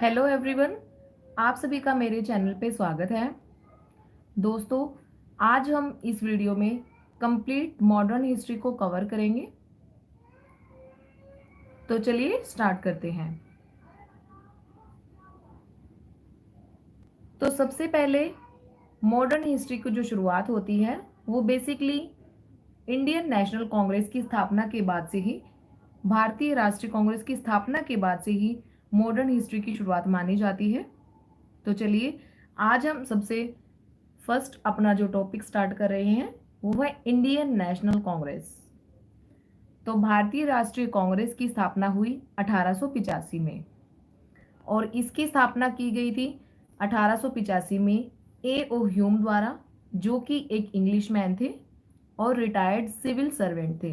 Hello everyone, आप सभी का मेरे चैनल पे स्वागत है। दोस्तों, आज हम इस वीडियो में कंप्लीट मॉडर्न हिस्ट्री को कवर करेंगे। तो चलिए स्टार्ट करते हैं। तो सबसे पहले मॉडर्न हिस्ट्री की जो शुरुआत होती है वो बेसिकली इंडियन नेशनल कांग्रेस की स्थापना के बाद से ही, भारतीय राष्ट्रीय कांग्रेस की स्थापना के बाद से ही मॉडर्न हिस्ट्री की शुरुआत मानी जाती है। तो चलिए आज हम सबसे फर्स्ट अपना जो टॉपिक स्टार्ट कर रहे हैं वो है इंडियन नेशनल कांग्रेस। तो भारतीय राष्ट्रीय कांग्रेस की स्थापना हुई 1885 में और इसकी स्थापना की गई थी 1885 में A.O. ह्यूम द्वारा, जो कि एक इंग्लिशमैन थे और रिटायर्ड सिविल सर्वेंट थे।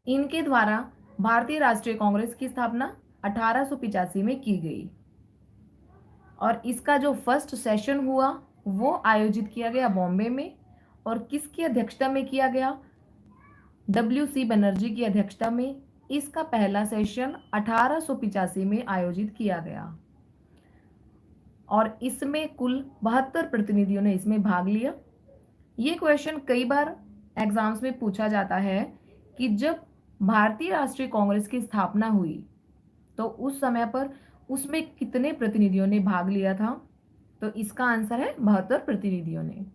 इनके द्वारा भारतीय राष्ट्रीय कांग्रेस की स्थापना 1885 में की गई और इसका जो फर्स्ट सेशन हुआ वो आयोजित किया गया बॉम्बे में। और किसकी अध्यक्षता में किया गया? W.C. बनर्जी की अध्यक्षता में इसका पहला सेशन 1885 में आयोजित किया गया और इसमें कुल 72 प्रतिनिधियों ने इसमें भाग लिया। ये क्वेश्चन कई बार एग्जाम्स में पूछा जाता है कि जब भारतीय राष्ट्रीय कांग्रेस की स्थापना हुई तो उस समय पर उसमें कितने प्रतिनिधियों ने भाग लिया था? तो इसका आंसर है 72 प्रतिनिधियों ने।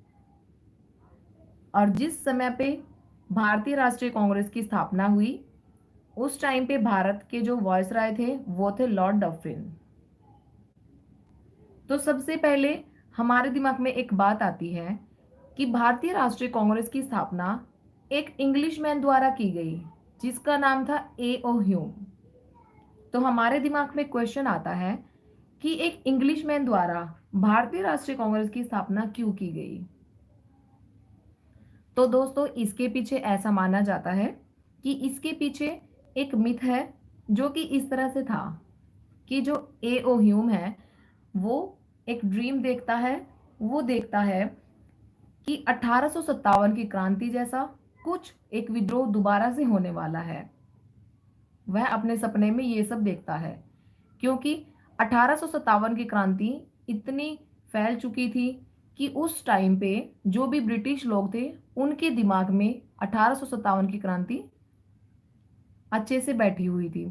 और जिस समय पे भारतीय राष्ट्रीय कांग्रेस की स्थापना हुई उस टाइम पे भारत के जो वायसराय थे वो थे लॉर्ड डफरिन। तो सबसे पहले हमारे दिमाग में एक बात आती है कि भारतीय राष्ट्रीय कांग्रेस की स्थापना एक इंग्लिशमैन द्वारा की गई जिसका नाम था A.O. ह्यूम। तो हमारे दिमाग में क्वेश्चन आता है कि एक इंग्लिशमैन द्वारा भारतीय राष्ट्रीय कांग्रेस की स्थापना क्यों की गई? तो दोस्तों, इसके पीछे ऐसा माना जाता है कि इसके पीछे एक मिथ है जो कि इस तरह से था कि जो A.O. ह्यूम है वो एक ड्रीम देखता है। वो देखता है कि 1857 की क्रांति जैसा कुछ एक विद्रोह दोबारा से होने वाला है। वह अपने सपने में ये सब देखता है क्योंकि 1857 की क्रांति इतनी फैल चुकी थी कि उस टाइम पे जो भी ब्रिटिश लोग थे उनके दिमाग में 1857 की क्रांति अच्छे से बैठी हुई थी।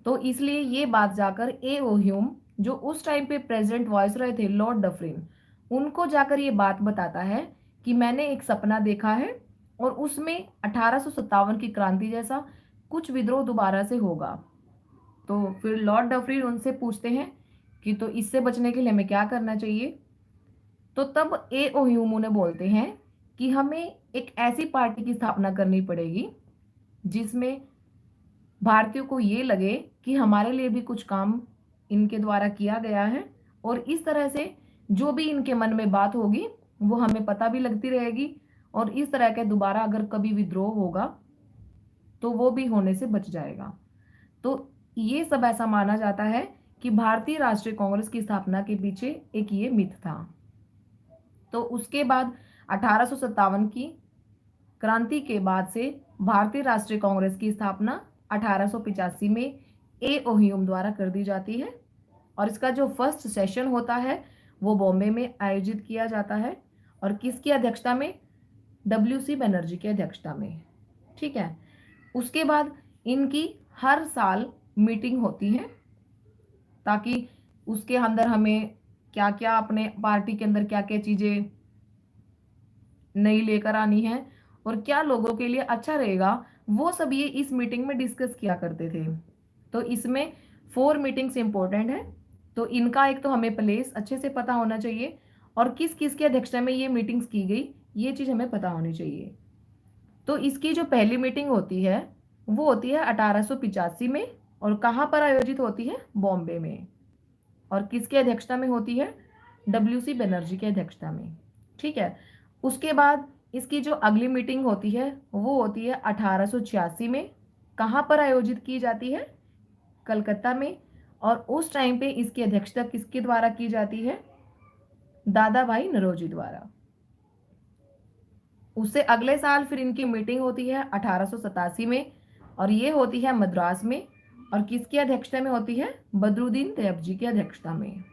तो इसलिए ये बात जाकर A.O. ह्यूम, जो उस टाइम पे प्रेसिडेंट वायसराय थे लॉर्ड डफरिन, उनको जाकर ये बात बताता है कि मैंने एक सपना देखा है और उसमें 1857 की क्रांति जैसा कुछ विद्रोह दोबारा से होगा। तो फिर लॉर्ड डफरिन उनसे पूछते हैं कि तो इससे बचने के लिए हमें क्या करना चाहिए? तो तब A.O. ह्यूम उन्हें बोलते हैं कि हमें एक ऐसी पार्टी की स्थापना करनी पड़ेगी जिसमें भारतीयों को ये लगे कि हमारे लिए भी कुछ काम इनके द्वारा किया गया है और इस तरह से जो भी इनके मन में बात होगी वो हमें पता भी लगती रहेगी और इस तरह के दोबारा अगर कभी विद्रोह होगा तो वो भी होने से बच जाएगा। तो ये सब ऐसा माना जाता है कि भारतीय राष्ट्रीय कांग्रेस की स्थापना के पीछे एक ये मिथ था। तो उसके बाद 1857 की क्रांति के बाद से भारतीय राष्ट्रीय कांग्रेस की स्थापना 1885 में A.O. ह्यूम द्वारा कर दी जाती है और इसका जो फर्स्ट सेशन होता है वो बॉम्बे में आयोजित किया जाता है और किसकी अध्यक्षता में? W.C. बनर्जी की अध्यक्षता में। ठीक है। उसके बाद इनकी हर साल मीटिंग होती है ताकि उसके अंदर हमें क्या क्या अपने पार्टी के अंदर क्या क्या चीजें नई लेकर आनी है और क्या लोगों के लिए अच्छा रहेगा वो सब ये इस मीटिंग में डिस्कस किया करते थे। तो इसमें 4 मीटिंग्स इंपॉर्टेंट है। तो इनका एक तो हमें प्लेस अच्छे से पता होना चाहिए और किस किस की अध्यक्षता में ये मीटिंग्स की गई ये चीज़ हमें पता होनी चाहिए। तो इसकी जो पहली मीटिंग होती है वो होती है 1885 में और कहाँ पर आयोजित होती है? बॉम्बे में। और किसकी अध्यक्षता में होती है? W.C. बनर्जी की अध्यक्षता में। ठीक है। उसके बाद इसकी जो अगली मीटिंग होती है वो होती है 1886 में। कहाँ पर आयोजित की जाती है? कलकत्ता में। और उस टाइम पे इसकी अध्यक्षता किसके द्वारा की जाती है? दादा भाई नौरोजी द्वारा। उससे अगले साल फिर इनकी मीटिंग होती है 1887 में और ये होती है मद्रास में। और किसकी अध्यक्षता में होती है? बदरुद्दीन तैयबजी की अध्यक्षता में।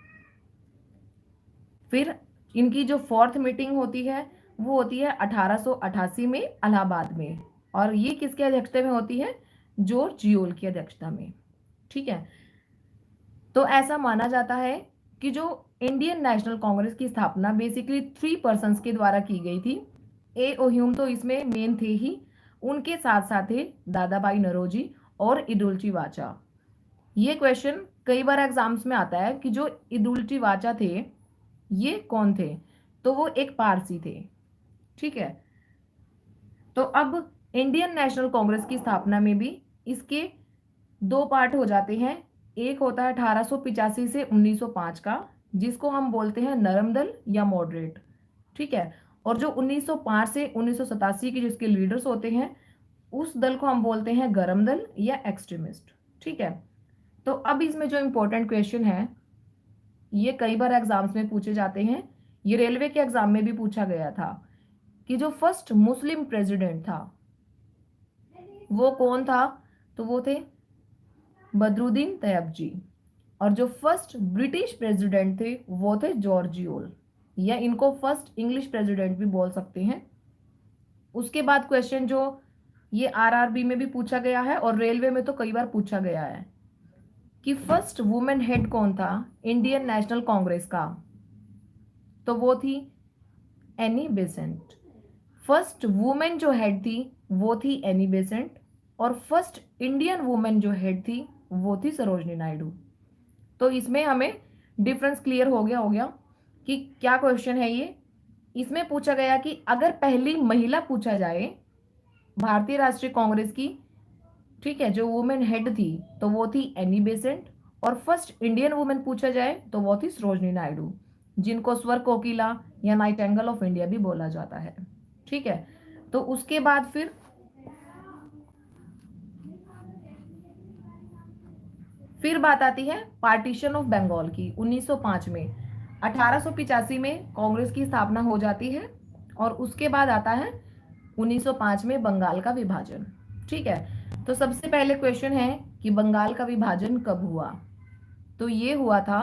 फिर इनकी जो फोर्थ मीटिंग होती है वो होती है 1888 में इलाहाबाद में, और ये किसकी अध्यक्षता में होती है? जॉर्ज जियोल की अध्यक्षता में। ठीक है, तो ऐसा माना जाता है कि जो इंडियन नेशनल कांग्रेस की स्थापना बेसिकली 3 पर्सन्स के द्वारा की गई थी। ए.ओ. ह्यूम तो इसमें मेन थे ही, उनके साथ साथ थे दादा भाई नौरोजी और इदुल्ची वाचा। ये क्वेश्चन कई बार एग्जाम्स में आता है कि जो इदुल्ची वाचा थे ये कौन थे? तो वो एक पारसी थे। ठीक है, तो अब इंडियन नेशनल कांग्रेस की स्थापना में भी इसके दो पार्ट हो जाते हैं। एक होता है 1885 से 1905 का, जिसको हम बोलते हैं नरम दल या मॉडरेट। ठीक है, और जो 1905 से 1987 के जिसके लीडर्स होते हैं उस दल को हम बोलते हैं गरम दल या एक्सट्रीमिस्ट। ठीक है, तो अब इसमें जो इंपॉर्टेंट क्वेश्चन है ये कई बार एग्जाम्स में पूछे जाते हैं, ये रेलवे के एग्जाम में भी पूछा गया था कि जो फर्स्ट मुस्लिम प्रेसिडेंट था वो कौन था? तो वो थे बदरुद्दीन तैयबजी। और जो फर्स्ट ब्रिटिश प्रेसिडेंट थे वो थे जॉर्ज जियोल, या इनको फर्स्ट इंग्लिश प्रेसिडेंट भी बोल सकते हैं। उसके बाद क्वेश्चन जो ये आरआरबी में भी पूछा गया है और रेलवे में तो कई बार पूछा गया है कि फर्स्ट वुमेन हेड कौन था इंडियन नेशनल कांग्रेस का? तो वो थी एनी बेसेंट। फर्स्ट वुमेन जो हेड थी वो थी एनी बेसेंट, और फर्स्ट इंडियन वुमेन जो हेड थी वो थी सरोजनी नायडू। तो इसमें हमें डिफरेंस क्लियर हो गया कि क्या क्वेश्चन है ये। इसमें पूछा गया कि अगर पहली महिला पूछा जाए भारतीय राष्ट्रीय कांग्रेस की, ठीक है, जो वुमेन हेड थी तो वो थी एनी बेसेंट, और फर्स्ट इंडियन वुमेन पूछा जाए तो वो थी सरोजनी नायडू, जिनको स्वर कोकिला या नाइटेंगल ऑफ इंडिया भी बोला जाता है। ठीक है, तो उसके बाद फिर बात आती है पार्टीशन ऑफ बंगाल की 1905 में। 1885 में कांग्रेस की स्थापना हो जाती है और उसके बाद आता है 1905 में बंगाल का विभाजन। ठीक है, तो सबसे पहले क्वेश्चन है कि बंगाल का विभाजन कब हुआ? तो ये हुआ था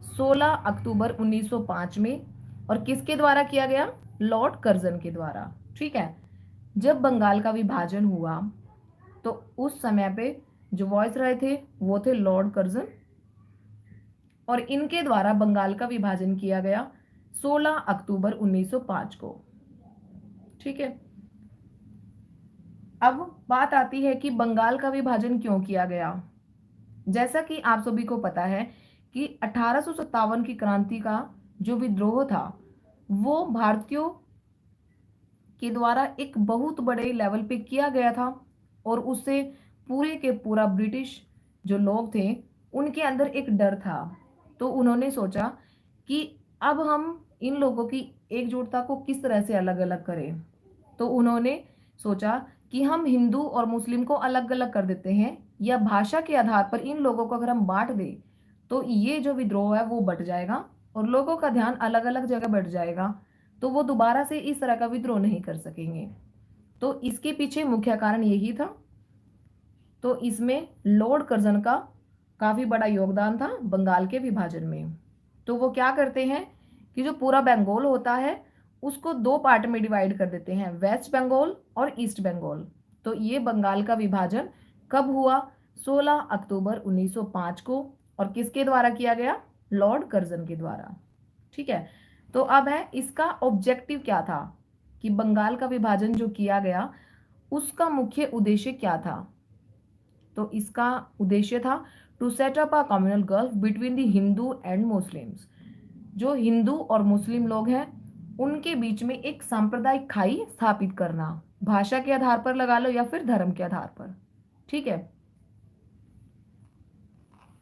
16 अक्टूबर 1905 में, और किसके द्वारा किया गया? लॉर्ड कर्जन के द्वारा। ठीक है, जब बंगाल का विभाजन हुआ तो उस समय पे जो वॉइस रहे थे वो थे लॉर्ड कर्जन, और इनके द्वारा बंगाल का विभाजन किया गया 16 अक्टूबर 1905 को। ठीक है, अब बात आती है कि बंगाल का विभाजन क्यों किया गया। जैसा कि आप सभी को पता है कि 1857 की क्रांति का जो विद्रोह था वो भारतीयों के द्वारा एक बहुत बड़े लेवल पे किया गया था, और उससे पूरे के पूरा ब्रिटिश जो लोग थे उनके अंदर एक डर था। तो उन्होंने सोचा कि अब हम इन लोगों की एकजुटता को किस तरह से अलग अलग करें। तो उन्होंने सोचा कि हम हिंदू और मुस्लिम को अलग अलग कर देते हैं, या भाषा के आधार पर इन लोगों को अगर हम बांट दें तो ये जो विद्रोह है वो बट जाएगा और लोगों का ध्यान अलग अलग जगह बढ़ जाएगा, तो वो दोबारा से इस तरह का विद्रोह नहीं कर सकेंगे। तो इसके पीछे मुख्य कारण यही था। तो इसमें लॉर्ड कर्जन का काफी बड़ा योगदान था बंगाल के विभाजन में। तो वो क्या करते हैं कि जो पूरा बंगाल होता है उसको दो पार्ट में डिवाइड कर देते हैं, वेस्ट बंगाल और ईस्ट बंगाल। तो ये बंगाल का विभाजन कब हुआ? 16 अक्टूबर 1905 को, और किसके द्वारा किया गया? लॉर्ड कर्जन के द्वारा। ठीक है, तो अब है इसका ऑब्जेक्टिव क्या था कि बंगाल का विभाजन जो किया गया उसका मुख्य उद्देश्य क्या था? तो इसका उद्देश्य था to set up a communal gulf between the Hindu and Muslims. जो हिंदू और मुस्लिम लोग हैं उनके बीच में एक सांप्रदायिक खाई स्थापित करना, भाषा के आधार पर लगा लो या फिर धर्म के आधार पर। ठीक है,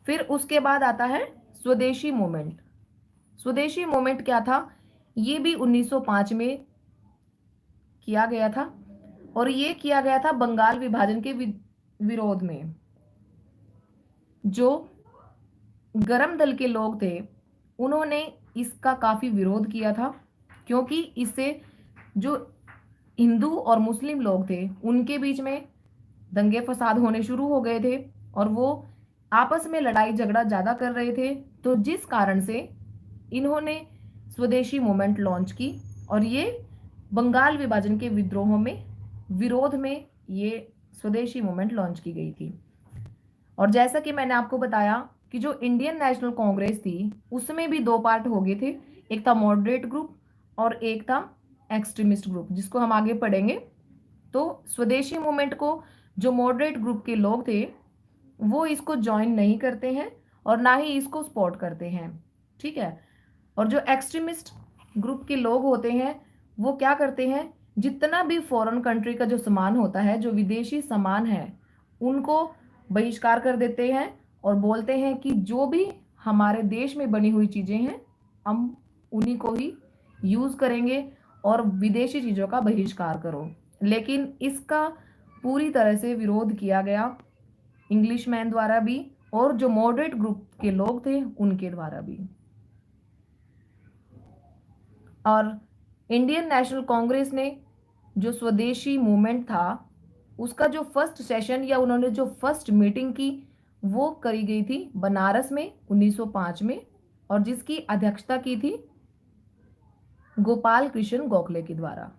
फिर उसके बाद आता है स्वदेशी मूवमेंट। स्वदेशी मूवमेंट क्या था? ये भी 1905 में किया गया था, और ये किया गया था बंगाल विभाजन के विरोध में। जो गरम दल के लोग थे उन्होंने इसका काफी विरोध किया था, क्योंकि इससे जो हिंदू और मुस्लिम लोग थे उनके बीच में दंगे फसाद होने शुरू हो गए थे, और वो आपस में लड़ाई झगड़ा ज़्यादा कर रहे थे, तो जिस कारण से इन्होंने स्वदेशी मूवमेंट लॉन्च की और ये बंगाल विभाजन के विद्रोहों में विरोध में ये स्वदेशी मूवमेंट लॉन्च की गई थी। और जैसा कि मैंने आपको बताया कि जो इंडियन नेशनल कांग्रेस थी उसमें भी दो पार्ट हो गए थे, एक था मॉडरेट ग्रुप और एक था एक्सट्रीमिस्ट ग्रुप, जिसको हम आगे पढ़ेंगे। तो स्वदेशी मूवमेंट को जो मॉडरेट ग्रुप के लोग थे वो इसको ज्वाइन नहीं करते हैं और ना ही इसको सपोर्ट करते हैं, ठीक है। और जो एक्सट्रीमिस्ट ग्रुप के लोग होते हैं वो क्या करते हैं, जितना भी फॉरेन कंट्री का जो सामान होता है, जो विदेशी सामान है, उनको बहिष्कार कर देते हैं और बोलते हैं कि जो भी हमारे देश में बनी हुई चीज़ें हैं हम उन्हीं को ही यूज़ करेंगे और विदेशी चीज़ों का बहिष्कार करो। लेकिन इसका पूरी तरह से विरोध किया गया इंग्लिश मैन द्वारा भी और जो मॉडरेट ग्रुप के लोग थे उनके द्वारा भी। और इंडियन नेशनल कांग्रेस ने जो स्वदेशी मूवमेंट था उसका जो फर्स्ट सेशन या उन्होंने जो फर्स्ट मीटिंग की वो करी गई थी बनारस में 1905 में, और जिसकी अध्यक्षता की थी गोपाल कृष्ण गोखले के द्वारा,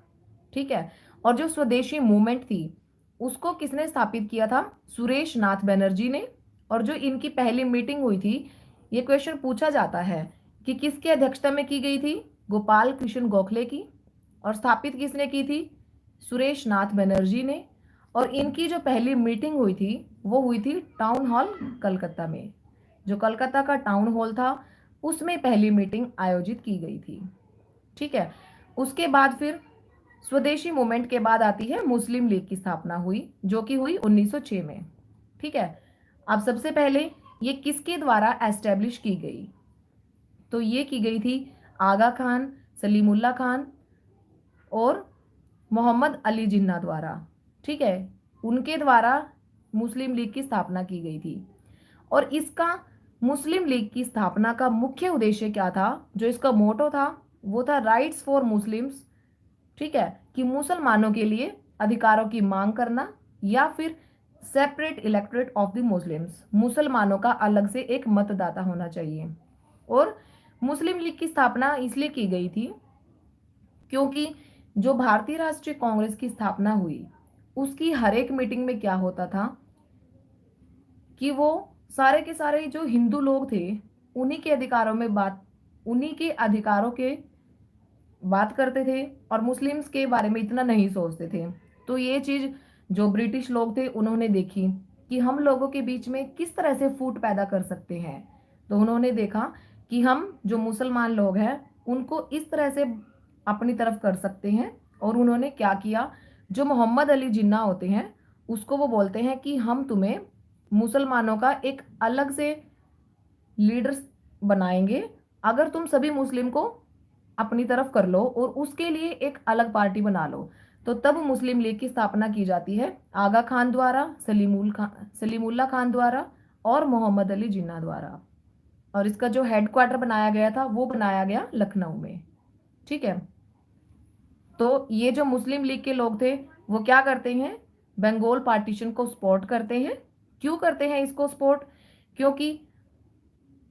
ठीक है। और जो स्वदेशी मूवमेंट थी उसको किसने स्थापित किया था, सुरेश नाथ बनर्जी ने। और जो इनकी पहली मीटिंग हुई थी, ये क्वेश्चन पूछा जाता है कि किसके अध्यक्षता में की गई थी, गोपाल कृष्ण गोखले की। और स्थापित किसने की थी, सुरेश नाथ बनर्जी ने। और इनकी जो पहली मीटिंग हुई थी वो हुई थी टाउन हॉल कलकत्ता में, जो कलकत्ता का टाउन हॉल था उसमें पहली मीटिंग आयोजित की गई थी, ठीक है। उसके बाद फिर स्वदेशी मूवमेंट के बाद आती है मुस्लिम लीग की स्थापना हुई, जो कि हुई 1906 में, ठीक है। अब सबसे पहले ये किसके द्वारा एस्टेब्लिश की गई, तो ये की गई थी आगा खान, सलीमुल्लाह खान और मोहम्मद अली जिन्ना द्वारा, ठीक है। उनके द्वारा मुस्लिम लीग की स्थापना की गई थी। और इसका मुस्लिम लीग की स्थापना का मुख्य उद्देश्य क्या था, जो इसका मोटो था वो था राइट्स फॉर मुस्लिम्स, ठीक है, कि मुसलमानों के लिए अधिकारों की मांग करना, या फिर separate electorate of the Muslims, मुसलमानों का अलग से एक मतदाता होना चाहिए। और मुस्लिम लीग की स्थापना इसलिए की गई थी क्योंकि जो भारतीय राष्ट्रीय कांग्रेस की स्थापना हुई उसकी हर एक मीटिंग में क्या होता था कि वो सारे के सारे जो हिंदू लोग थे उन्हीं के अधिकारों में उन्हीं के अधिकारों के बात करते थे और मुस्लिम्स के बारे में इतना नहीं सोचते थे। तो ये चीज़ जो ब्रिटिश लोग थे उन्होंने देखी कि हम लोगों के बीच में किस तरह से फूट पैदा कर सकते हैं। तो उन्होंने देखा कि हम जो मुसलमान लोग हैं उनको इस तरह से अपनी तरफ कर सकते हैं। और उन्होंने क्या किया, जो मोहम्मद अली जिन्ना होते हैं उसको वो बोलते हैं कि हम तुम्हें मुसलमानों का एक अलग से लीडर्स बनाएंगे अगर तुम सभी मुस्लिम को अपनी तरफ कर लो और उसके लिए एक अलग पार्टी बना लो। तो तब मुस्लिम लीग की स्थापना की जाती है आगा खान द्वारा, सलीमुल्लाह खान द्वारा और मोहम्मद अली जिन्ना द्वारा। और इसका जो हेडक्वार्टर बनाया गया था वो बनाया गया लखनऊ में, ठीक है। तो ये जो मुस्लिम लीग के लोग थे वो क्या करते हैं, बंगाल पार्टीशन को सपोर्ट करते हैं। क्यों करते हैं इसको सपोर्ट, क्योंकि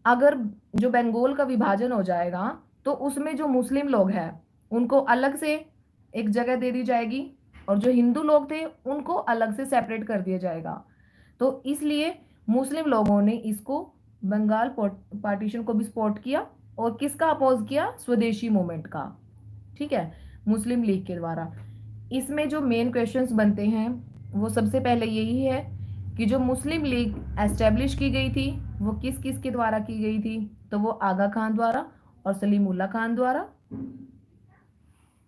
अगर जो बंगाल का विभाजन हो जाएगा तो उसमें जो मुस्लिम लोग हैं उनको अलग से एक जगह दे दी जाएगी और जो हिंदू लोग थे उनको अलग से सेपरेट कर दिया जाएगा। तो इसलिए मुस्लिम लोगों ने इसको बंगाल पार्टीशन को भी सपोर्ट किया और किसका अपोज किया, स्वदेशी मूवमेंट का, ठीक है, मुस्लिम लीग के द्वारा। इसमें जो मेन क्वेश्चंस बनते हैं वो सबसे पहले यही है कि जो मुस्लिम लीग एस्टेब्लिश की गई थी वो किस किस के द्वारा की गई थी, तो वो आगा खान द्वारा और सलीमुल्लाह खान द्वारा।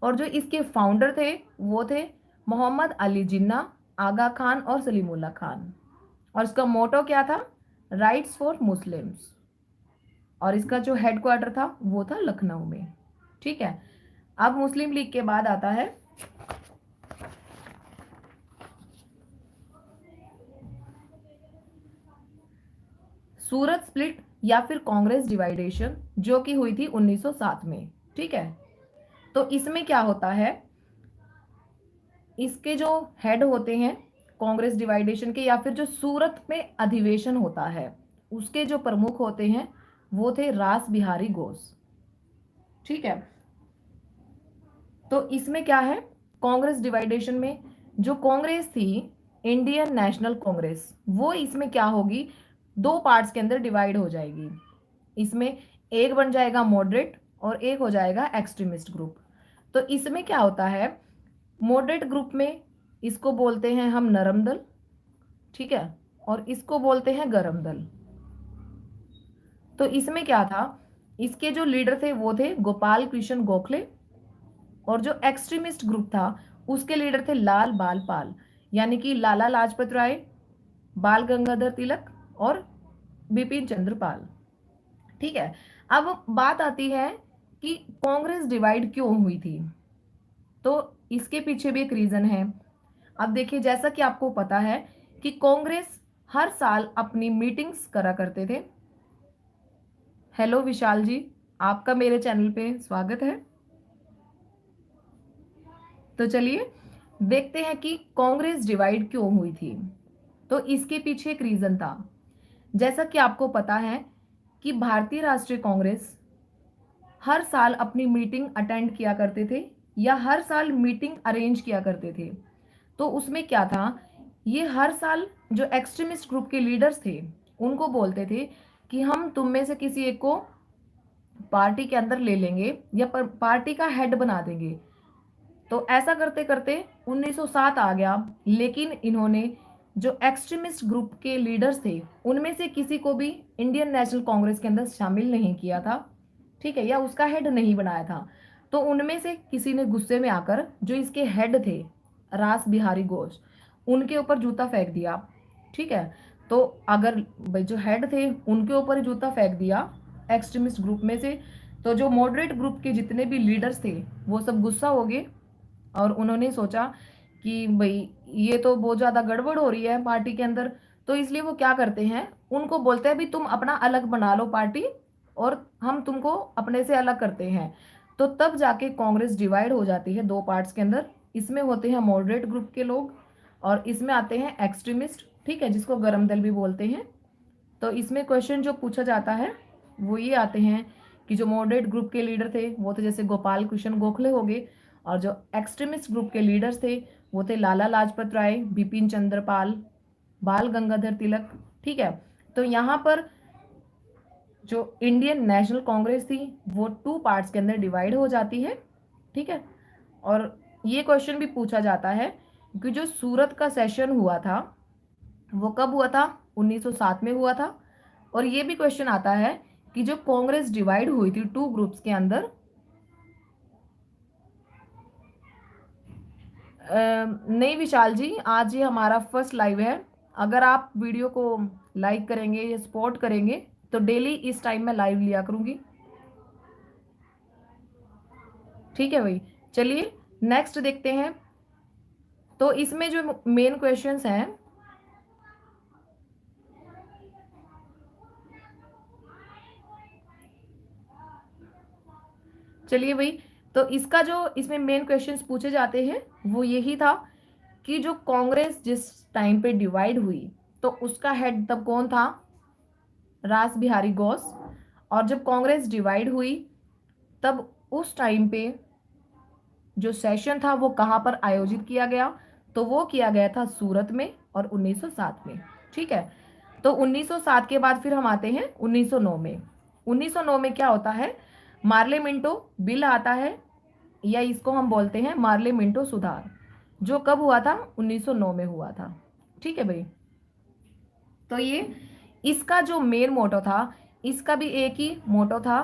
और जो इसके फाउंडर थे वो थे मोहम्मद अली जिन्ना, आगा खान और सलीमुल्लाह खान। और इसका मोटो क्या था, राइट्स फॉर मुस्लिम्स। और इसका जो हेडक्वार्टर था वो था लखनऊ में, ठीक है। अब मुस्लिम लीग के बाद आता है सूरत स्प्लिट या फिर कांग्रेस डिवाइडेशन, जो कि हुई थी 1907 में, ठीक है। तो इसमें क्या होता है, इसके जो हेड होते हैं कांग्रेस डिवाइडेशन के, या फिर जो सूरत में अधिवेशन होता है उसके जो प्रमुख होते हैं वो थे रास बिहारी घोष। ठीक है, तो इसमें क्या है, कांग्रेस डिवाइडेशन में जो कांग्रेस थी, इंडियन नेशनल कांग्रेस, वो इसमें क्या होगी, दो पार्ट्स के अंदर डिवाइड हो जाएगी। इसमें एक बन जाएगा मॉडरेट और एक हो जाएगा एक्सट्रीमिस्ट ग्रुप। तो इसमें क्या होता है, मॉडरेट ग्रुप में इसको बोलते हैं हम नरम दल, ठीक है, और इसको बोलते हैं गरम दल। तो इसमें क्या था, इसके जो लीडर थे वो थे गोपाल कृष्ण गोखले, और जो एक्सट्रीमिस्ट ग्रुप था उसके लीडर थे लाल बाल पाल, यानी कि लाला लाजपत राय, बाल गंगाधर तिलक और बिपिन चंद्र पाल। ठीक है, अब बात आती है कि कांग्रेस डिवाइड क्यों हुई थी, तो इसके पीछे भी एक रीजन है। अब देखिए, जैसा कि आपको पता है कि कांग्रेस हर साल अपनी मीटिंग्स करा करते थे। हेलो विशाल जी, आपका मेरे चैनल पे स्वागत है। तो चलिए देखते हैं कि कांग्रेस डिवाइड क्यों हुई थी। तो इसके पीछे एक रीजन था। जैसा कि आपको पता है कि भारतीय राष्ट्रीय कांग्रेस हर साल अपनी मीटिंग अटेंड किया करते थे, या हर साल मीटिंग अरेंज किया करते थे। तो उसमें क्या था, ये हर साल जो एक्सट्रीमिस्ट ग्रुप के लीडर्स थे उनको बोलते थे कि हम तुम में से किसी एक को पार्टी के अंदर ले लेंगे या पार्टी का हेड बना देंगे। तो ऐसा करते करते 1907 आ गया, लेकिन इन्होंने जो एक्सट्रीमिस्ट ग्रुप के लीडर्स थे उनमें से किसी को भी इंडियन नेशनल कांग्रेस के अंदर शामिल नहीं किया था, ठीक है, या उसका हेड नहीं बनाया था। तो उनमें से किसी ने गुस्से में आकर जो इसके हेड थे रास बिहारी घोष, उनके ऊपर जूता फेंक दिया। ठीक है, तो अगर जो हेड थे उनके ऊपर ही जूता फेंक दिया एक्सट्रीमिस्ट ग्रुप में से, तो जो मॉडरेट ग्रुप के जितने भी लीडर्स थे वो सब गुस्सा हो गए और उन्होंने सोचा कि भाई ये तो बहुत ज़्यादा गड़बड़ हो रही है पार्टी के अंदर। तो इसलिए वो क्या करते हैं, उनको बोलते हैं भी तुम अपना अलग बना लो पार्टी और हम तुमको अपने से अलग करते हैं। तो तब जाके कांग्रेस डिवाइड हो जाती है दो पार्ट्स के अंदर। इसमें होते हैं मॉडरेट ग्रुप के लोग और इसमें आते हैं एक्सट्रीमिस्ट, ठीक है, जिसको गरम दल भी बोलते हैं। तो इसमें क्वेश्चन जो पूछा जाता है वो ये आते हैं कि जो मॉडरेट ग्रुप के लीडर थे वो थे जैसे गोपाल कृष्ण गोखले हो गए, और जो एक्सट्रीमिस्ट ग्रुप के लीडर्स थे वो थे लाला लाजपत राय, बिपिन चंद्र पाल, बाल गंगाधर तिलक। ठीक है, तो यहाँ पर जो इंडियन नेशनल कांग्रेस थी वो टू पार्ट्स के अंदर डिवाइड हो जाती है। ठीक है, और ये क्वेश्चन भी पूछा जाता है कि जो सूरत का सेशन हुआ था वो कब हुआ था, 1907 में हुआ था। और ये भी क्वेश्चन आता है कि जो कांग्रेस डिवाइड हुई थी टू ग्रुप्स के अंदर, नहीं विशाल जी, आज ये हमारा फर्स्ट लाइव है। अगर आप वीडियो को लाइक करेंगे या सपोर्ट करेंगे तो डेली इस टाइम में लाइव लिया करूंगी। ठीक है भाई, चलिए नेक्स्ट देखते हैं। तो इसमें जो मेन क्वेश्चंस हैं, चलिए भाई, तो इसका जो इसमें मेन क्वेश्चंस पूछे जाते हैं वो यही था कि जो कांग्रेस जिस टाइम पे डिवाइड हुई तो उसका हेड तब कौन था, रास बिहारी घोष। और जब कांग्रेस डिवाइड हुई तब उस टाइम पे जो सेशन था वो कहाँ पर आयोजित किया गया, तो वो किया गया था सूरत में और 1907 में। ठीक है, तो 1907 के बाद फिर हम आते हैं 1909 में। 1909 में क्या होता है, मार्ले मिंटो बिल आता है, या इसको हम बोलते हैं मार्ले मिंटो सुधार, जो कब हुआ था, 1909 में हुआ था। ठीक है भाई, तो ये इसका जो मेन मोटो था, इसका भी एक ही मोटो था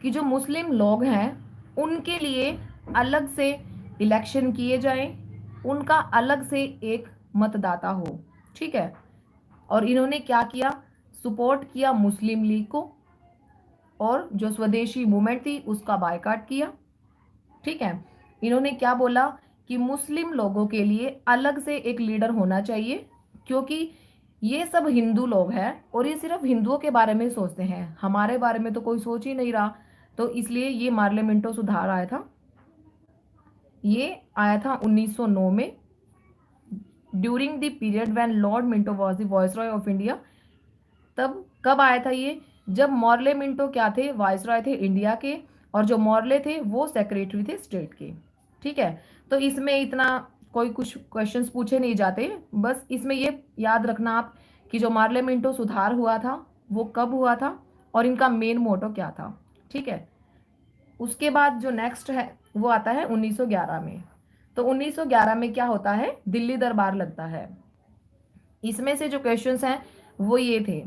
कि जो मुस्लिम लोग हैं उनके लिए अलग से इलेक्शन किए जाएं, उनका अलग से एक मतदाता हो। ठीक है, और इन्होंने क्या किया, सपोर्ट किया मुस्लिम लीग को, और जो स्वदेशी मूवमेंट थी उसका बायकॉट किया। ठीक है, इन्होंने क्या बोला कि मुस्लिम लोगों के लिए अलग से एक लीडर होना चाहिए, क्योंकि ये सब हिंदू लोग हैं और ये सिर्फ हिंदुओं के बारे में सोचते हैं, हमारे बारे में तो कोई सोच ही नहीं रहा। तो इसलिए ये मार्ले मिंटो सुधार आया था, ये आया था 1909 में, during the period when Lord Minto was the viceroy of India. तब कब आया था ये? जब मॉर्ले मिंटो क्या थे? वाइसरॉय थे इंडिया के, और जो मॉर्ले थे वो सेक्रेटरी थे स्टेट के। ठीक है, तो इसमें इतना कोई कुछ क्वेश्चंस पूछे नहीं जाते, बस इसमें ये याद रखना आप कि जो मार्ले मिंटो सुधार हुआ था वो कब हुआ था और इनका मेन मोटो क्या था। ठीक है, उसके बाद जो नेक्स्ट है वो आता है 1911 में। तो 1911 में क्या होता है? दिल्ली दरबार लगता है। इसमें से जो क्वेश्चंस हैं वो ये थे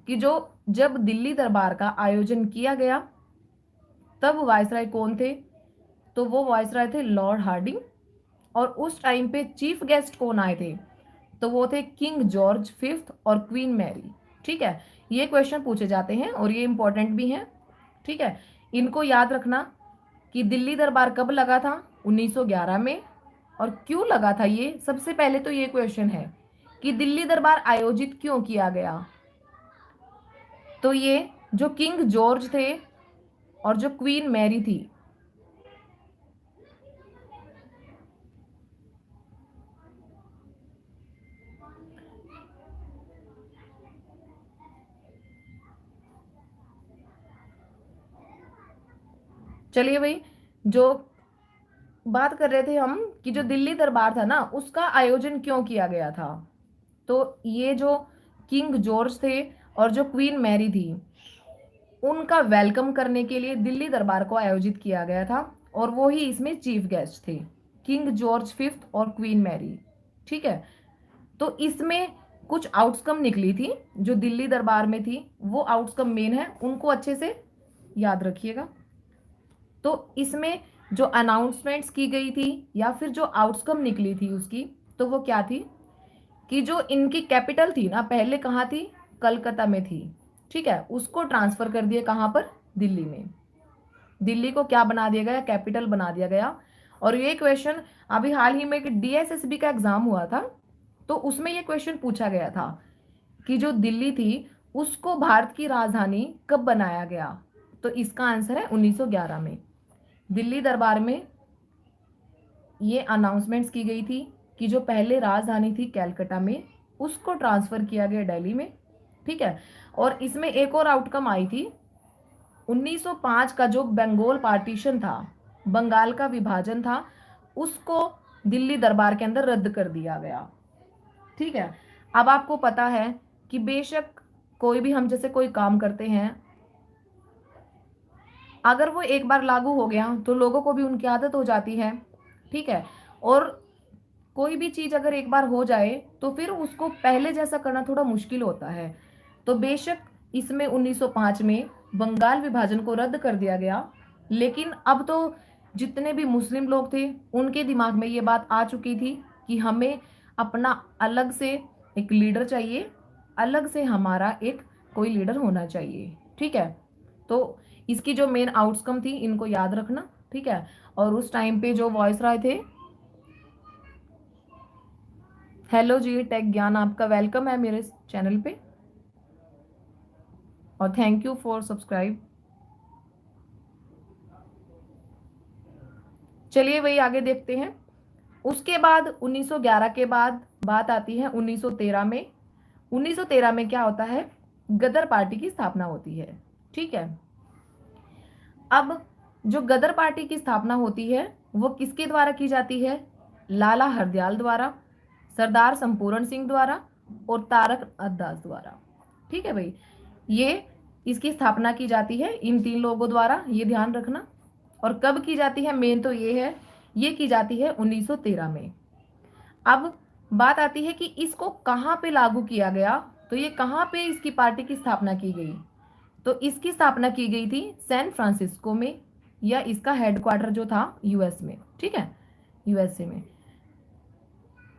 कि जो जब दिल्ली दरबार का आयोजन किया गया तब वायसराय कौन थे? तो वो वायसराय थे लॉर्ड हार्डिंग। और उस टाइम पे चीफ गेस्ट कौन आए थे? तो वो थे किंग जॉर्ज फिफ्थ और क्वीन मैरी। ठीक है, ये क्वेश्चन पूछे जाते हैं और ये इंपॉर्टेंट भी हैं। ठीक है, इनको याद रखना कि दिल्ली दरबार कब लगा था? 1911 में। और क्यों लगा था ये? सबसे पहले तो ये क्वेश्चन है कि दिल्ली दरबार आयोजित क्यों किया गया? तो ये जो किंग जॉर्ज थे और जो क्वीन मैरी थी, चलिए भाई, जो बात कर रहे थे हम कि जो दिल्ली दरबार था ना उसका आयोजन क्यों किया गया था, तो ये जो किंग जॉर्ज थे और जो क्वीन मैरी थी उनका वेलकम करने के लिए दिल्ली दरबार को आयोजित किया गया था, और वो ही इसमें चीफ गेस्ट थे, किंग जॉर्ज फिफ्थ और क्वीन मैरी। ठीक है, तो इसमें कुछ आउटकम निकली थी जो दिल्ली दरबार में थी, वो आउटकम मेन है, उनको अच्छे से याद रखिएगा। तो इसमें जो अनाउंसमेंट्स की गई थी या फिर जो आउटकम निकली थी उसकी, तो वो क्या थी कि जो इनकी कैपिटल थी ना, पहले कहाँ थी? कलकत्ता में थी। ठीक है, उसको ट्रांसफर कर दिया कहाँ पर? दिल्ली में। दिल्ली को क्या बना दिया गया? कैपिटल बना दिया गया। और ये क्वेश्चन अभी हाल ही में एक डीएसएसबी का एग्जाम हुआ था, तो उसमें ये क्वेश्चन पूछा गया था कि जो दिल्ली थी उसको भारत की राजधानी कब बनाया गया? तो इसका आंसर है 1911 में। दिल्ली दरबार में ये अनाउंसमेंट्स की गई थी कि जो पहले राजधानी थी कैलकाटा में उसको ट्रांसफर किया गया दिल्ली में। ठीक है, और इसमें एक और आउटकम आई थी 1905 का जो बंगाल पार्टीशन था, बंगाल का विभाजन था, उसको दिल्ली दरबार के अंदर रद्द कर दिया गया। ठीक है, अब आपको पता है कि बेशक कोई भी हम जैसे कोई काम करते हैं, अगर वो एक बार लागू हो गया तो लोगों को भी उनकी आदत हो जाती है। ठीक है, और कोई भी चीज अगर एक बार हो जाए तो फिर उसको पहले जैसा करना थोड़ा मुश्किल होता है। तो बेशक इसमें 1905 में बंगाल विभाजन को रद्द कर दिया गया, लेकिन अब तो जितने भी मुस्लिम लोग थे उनके दिमाग में ये बात आ चुकी थी कि हमें अपना अलग से एक लीडर चाहिए, अलग से हमारा एक कोई लीडर होना चाहिए। ठीक है, तो इसकी जो मेन आउटकम थी इनको याद रखना। ठीक है, और उस टाइम पे जो वॉइस राय थे, हेलो जी टेक ज्ञान, आपका वेलकम है मेरे चैनल पे और थैंक यू फॉर सब्सक्राइब। चलिए वही आगे देखते हैं। उसके बाद 1911 के बाद बात आती है 1913 में। 1913 में क्या होता है? गदर पार्टी की स्थापना होती है। ठीक है, अब जो गदर पार्टी की स्थापना होती है वो किसके द्वारा की जाती है? लाला हरदयाल द्वारा, सरदार संपूर्ण सिंह द्वारा और तारक अद्दास द्वारा। ठीक है भाई, ये इसकी स्थापना की जाती है इन तीन लोगों द्वारा, ये ध्यान रखना। और कब की जाती है? मेन तो ये है, ये की जाती है 1913 में। अब बात आती है कि इसको कहाँ पे लागू किया गया, तो ये कहाँ पे इसकी पार्टी की स्थापना की गई? तो इसकी स्थापना की गई थी सैन फ्रांसिस्को में, या इसका हेडक्वार्टर जो था यूएस में। ठीक है, यूएसए में।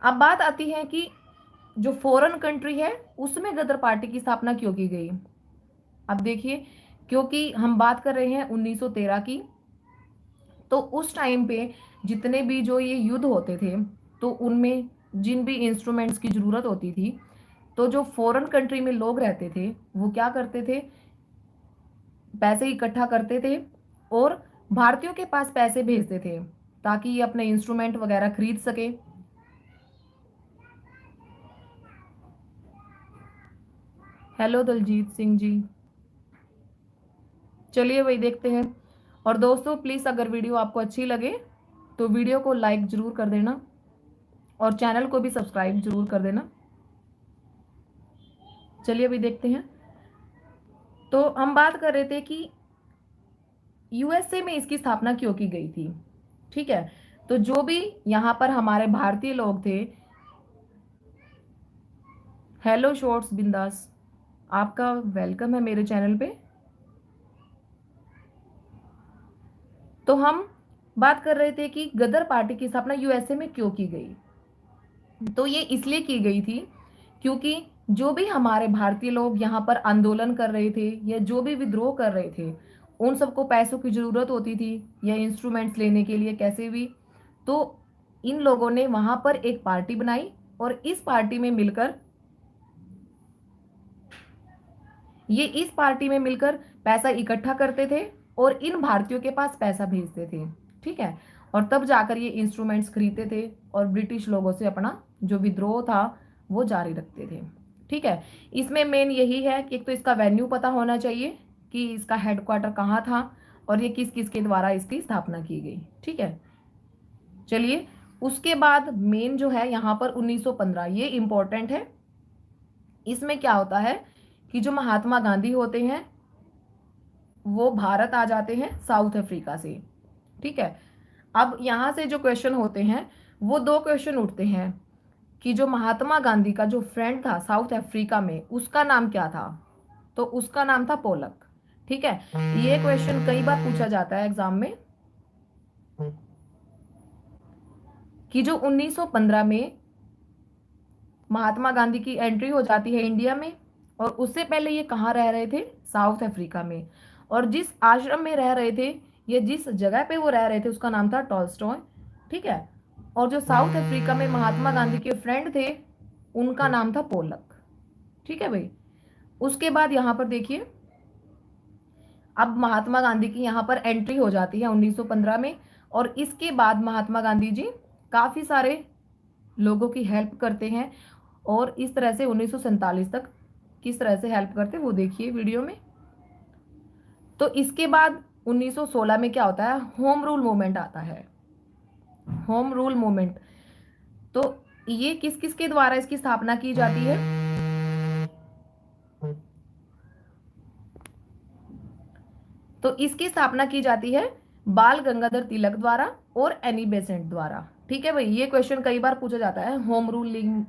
अब बात आती है कि जो फॉरेन कंट्री है उसमें गदर पार्टी की स्थापना क्यों की गई? अब देखिए, क्योंकि हम बात कर रहे हैं 1913 की, तो उस टाइम पे जितने भी जो ये युद्ध होते थे तो उनमें जिन भी इंस्ट्रूमेंट्स की ज़रूरत होती थी, तो जो फॉरेन कंट्री में लोग रहते थे वो क्या करते थे? पैसे इकट्ठा करते थे और भारतीयों के पास पैसे भेजते थे ताकि ये अपने इंस्ट्रूमेंट वगैरह खरीद सके। हेलो दलजीत सिंह जी। चलिए वही देखते हैं। और दोस्तों प्लीज़ अगर वीडियो आपको अच्छी लगे तो वीडियो को लाइक ज़रूर कर देना और चैनल को भी सब्सक्राइब ज़रूर कर देना। चलिए अभी देखते हैं। तो हम बात कर रहे थे कि यूएसए में इसकी स्थापना क्यों की गई थी। ठीक है, तो जो भी यहाँ पर हमारे भारतीय लोग थे, हेलो शॉर्ट्स बिंदास, आपका वेलकम है मेरे चैनल पे। तो हम बात कर रहे थे कि गदर पार्टी की स्थापना यूएसए में क्यों की गई। तो ये इसलिए की गई थी क्योंकि जो भी हमारे भारतीय लोग यहाँ पर आंदोलन कर रहे थे या जो भी विद्रोह कर रहे थे, उन सबको पैसों की ज़रूरत होती थी या इंस्ट्रूमेंट्स लेने के लिए कैसे भी। तो इन लोगों ने वहाँ पर एक पार्टी बनाई और इस पार्टी में मिलकर इस पार्टी में मिलकर पैसा इकट्ठा करते थे और इन भारतीयों के पास पैसा भेजते थे। ठीक है, और तब जाकर ये इंस्ट्रूमेंट्स खरीदते थे और ब्रिटिश लोगों से अपना जो विद्रोह था वो जारी रखते थे। ठीक है, इसमें मेन यही है कि एक तो इसका वेन्यू पता होना चाहिए कि इसका हेडक्वार्टर कहाँ था और ये किस किस के द्वारा इसकी स्थापना की गई। ठीक है, चलिए उसके बाद मेन जो है यहाँ पर 1915, ये इंपॉर्टेंट है। इसमें क्या होता है कि जो महात्मा गांधी होते हैं वो भारत आ जाते हैं साउथ अफ्रीका से। ठीक है, अब यहाँ से जो क्वेश्चन होते हैं वो दो क्वेश्चन उठते हैं कि जो महात्मा गांधी का जो फ्रेंड था साउथ अफ्रीका में उसका नाम क्या था। तो उसका नाम था पोलक। ठीक है, ये क्वेश्चन कई बार पूछा जाता है एग्जाम में कि जो 1915 में महात्मा गांधी की एंट्री हो जाती है इंडिया में और उससे पहले ये कहाँ रह रहे थे, साउथ अफ्रीका में। और जिस आश्रम में रह रहे थे ये जिस जगह पे वो रह रहे थे उसका नाम था टॉलस्टॉय। ठीक है, और जो साउथ अफ्रीका में महात्मा गांधी के फ्रेंड थे उनका नाम था पोलक। ठीक है भाई, उसके बाद यहाँ पर देखिए अब महात्मा गांधी की यहाँ पर एंट्री हो जाती है 1915 में और इसके बाद महात्मा गांधी जी काफ़ी सारे लोगों की हेल्प करते हैं और इस तरह से 1947 तक किस तरह से हेल्प करते हैं वो देखिए वीडियो में। तो इसके बाद 1916 में क्या होता है, होम रूल मूवमेंट आता है। होम रूल मूवमेंट, तो ये किस किस के द्वारा इसकी स्थापना की जाती है। तो इसकी स्थापना की जाती है बाल गंगाधर तिलक द्वारा और एनी बेसेंट द्वारा। ठीक है भाई, ये क्वेश्चन कई बार पूछा जाता है, होम रूलिंग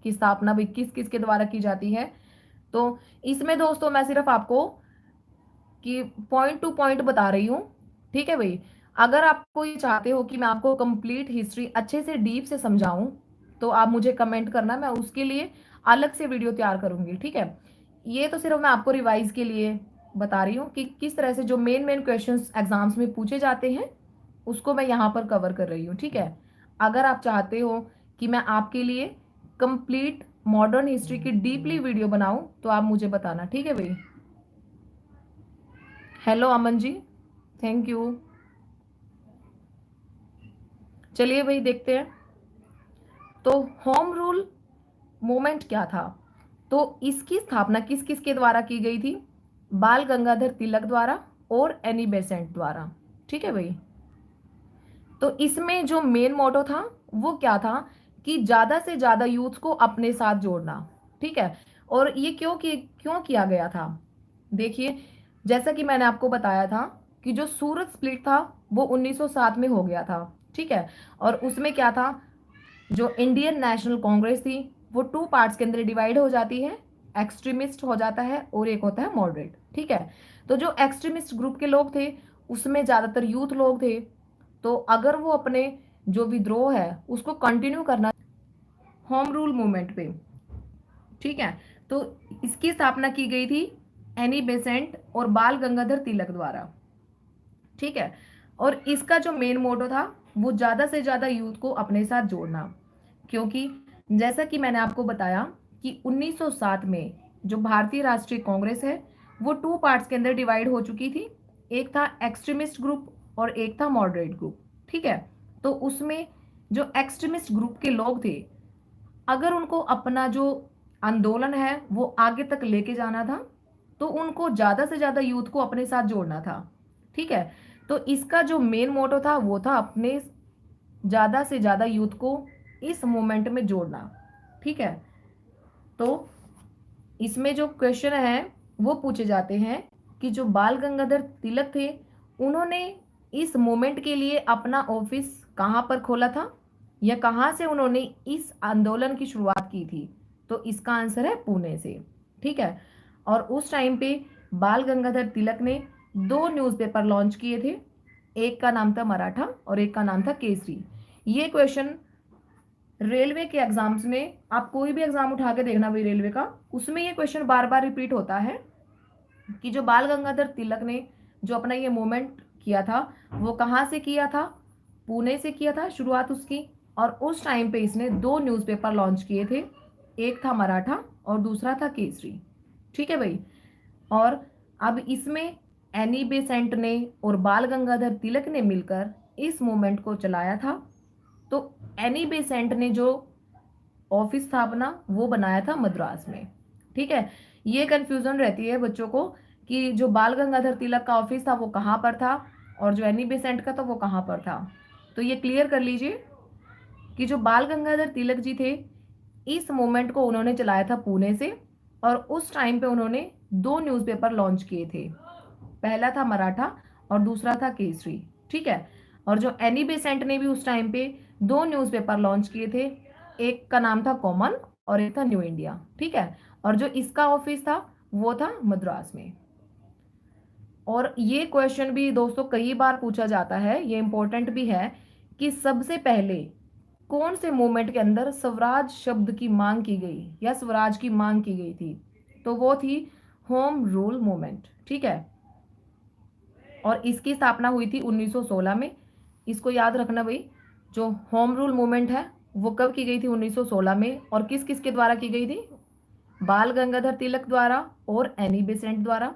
की स्थापना भाई किस किस के द्वारा की जाती है। तो इसमें दोस्तों मैं सिर्फ आपको कि पॉइंट टू पॉइंट बता रही हूँ। ठीक है भाई, अगर आपको ये चाहते हो कि मैं आपको कंप्लीट हिस्ट्री अच्छे से डीप से समझाऊं तो आप मुझे कमेंट करना, मैं उसके लिए अलग से वीडियो तैयार करूंगी। ठीक है, ये तो सिर्फ मैं आपको रिवाइज के लिए बता रही हूँ कि किस तरह से जो मेन मेन क्वेश्चंस एग्जाम्स में पूछे जाते हैं उसको मैं यहाँ पर कवर कर रही हूँ। ठीक है, अगर आप चाहते हो कि मैं आपके लिए कंप्लीट मॉडर्न हिस्ट्री की डीपली वीडियो बनाऊं तो आप मुझे बताना। ठीक है भाई, hello Aman ji, thank you. चलिए भाई देखते हैं। तो होम रूल मूवमेंट क्या था, तो इसकी स्थापना किस किस के द्वारा की गई थी, बाल गंगाधर तिलक द्वारा और एनी बेसेंट द्वारा। ठीक है भाई, तो इसमें जो मेन मोटो था वो क्या था कि ज्यादा से ज्यादा यूथ को अपने साथ जोड़ना। ठीक है, और ये क्यों किया गया था, देखिए जैसा कि मैंने आपको बताया था कि जो सूरत स्प्लिट था वो 1907 में हो गया था। ठीक है, और उसमें क्या था, जो इंडियन नेशनल कांग्रेस थी वो टू पार्ट्स के अंदर डिवाइड हो जाती है, एक्सट्रीमिस्ट हो जाता है और एक होता है मॉडरेट। ठीक है, तो जो एक्सट्रीमिस्ट ग्रुप के लोग थे उसमें ज़्यादातर यूथ लोग थे, तो अगर वो अपने जो विद्रोह है उसको कंटिन्यू करना होम रूल मूवमेंट पे। ठीक है, तो इसकी स्थापना की गई थी एनी बेसेंट और बाल गंगाधर तिलक द्वारा। ठीक है, और इसका जो मेन मोटो था वो ज़्यादा से ज़्यादा यूथ को अपने साथ जोड़ना, क्योंकि जैसा कि मैंने आपको बताया कि 1907 में जो भारतीय राष्ट्रीय कांग्रेस है वो टू पार्ट्स के अंदर डिवाइड हो चुकी थी, एक था एक्सट्रीमिस्ट ग्रुप और एक था मॉडरेट ग्रुप। ठीक है, तो उसमें जो एक्सट्रीमिस्ट ग्रुप के लोग थे अगर उनको अपना जो आंदोलन है वो आगे तक लेके जाना था, तो उनको ज़्यादा से ज़्यादा यूथ को अपने साथ जोड़ना था। ठीक है, तो इसका जो मेन मोटो था वो था अपने ज़्यादा से ज़्यादा यूथ को इस मोमेंट में जोड़ना। ठीक है, तो इसमें जो क्वेश्चन है वो पूछे जाते हैं कि जो बाल गंगाधर तिलक थे, उन्होंने इस मोमेंट के लिए अपना ऑफिस कहाँ पर खोला था, या कहाँ से उन्होंने इस आंदोलन की शुरुआत की थी। तो इसका आंसर है पुणे से। ठीक है, और उस टाइम पे बाल गंगाधर तिलक ने दो न्यूज़पेपर लॉन्च किए थे, एक का नाम था मराठा और एक का नाम था केसरी। ये क्वेश्चन रेलवे के एग्जाम्स में, आप कोई भी एग्जाम उठा के देखना भाई रेलवे का, उसमें ये क्वेश्चन बार बार रिपीट होता है कि जो बाल गंगाधर तिलक ने जो अपना ये मूवमेंट किया था वो कहाँ से किया था, पुणे से किया था शुरुआत उसकी। और उस टाइम पे इसने दो न्यूज़पेपर लॉन्च किए थे, एक था मराठा और दूसरा था केसरी। ठीक है भाई, और अब इसमें एनी बेसेंट ने और बाल गंगाधर तिलक ने मिलकर इस मूवमेंट को चलाया था। तो एनी बेसेंट ने जो ऑफिस था अपना वो बनाया था मद्रास में। ठीक है, ये कंफ्यूजन रहती है बच्चों को कि जो बाल गंगाधर तिलक का ऑफिस था वो कहाँ पर था और जो एनी बेसेंट का था वो कहाँ पर था। तो ये क्लियर कर लीजिए कि जो बाल गंगाधर तिलक जी थे, इस मूवमेंट को उन्होंने चलाया था पुणे से, और उस टाइम पे उन्होंने दो न्यूज़पेपर लॉन्च किए थे, पहला था मराठा और दूसरा था केसरी। ठीक है, और जो एनी बेसेंट ने भी उस टाइम पे दो न्यूज़पेपर लॉन्च किए थे, एक का नाम था कॉमन और एक था न्यू इंडिया। ठीक है, और जो इसका ऑफिस था वो था मद्रास में। और ये क्वेश्चन भी दोस्तों कई बार पूछा जाता है, ये इंपॉर्टेंट भी है कि सबसे पहले कौन से मूवमेंट के अंदर स्वराज शब्द की मांग की गई या स्वराज की मांग की गई थी, तो वो थी होम रूल मूवमेंट। ठीक है, और इसकी स्थापना हुई थी 1916 में। इसको याद रखना भाई, जो होम रूल मूवमेंट है वो कब की गई थी, 1916 में, और किस किस के द्वारा की गई थी, बाल गंगाधर तिलक द्वारा और एनी बेसेंट द्वारा।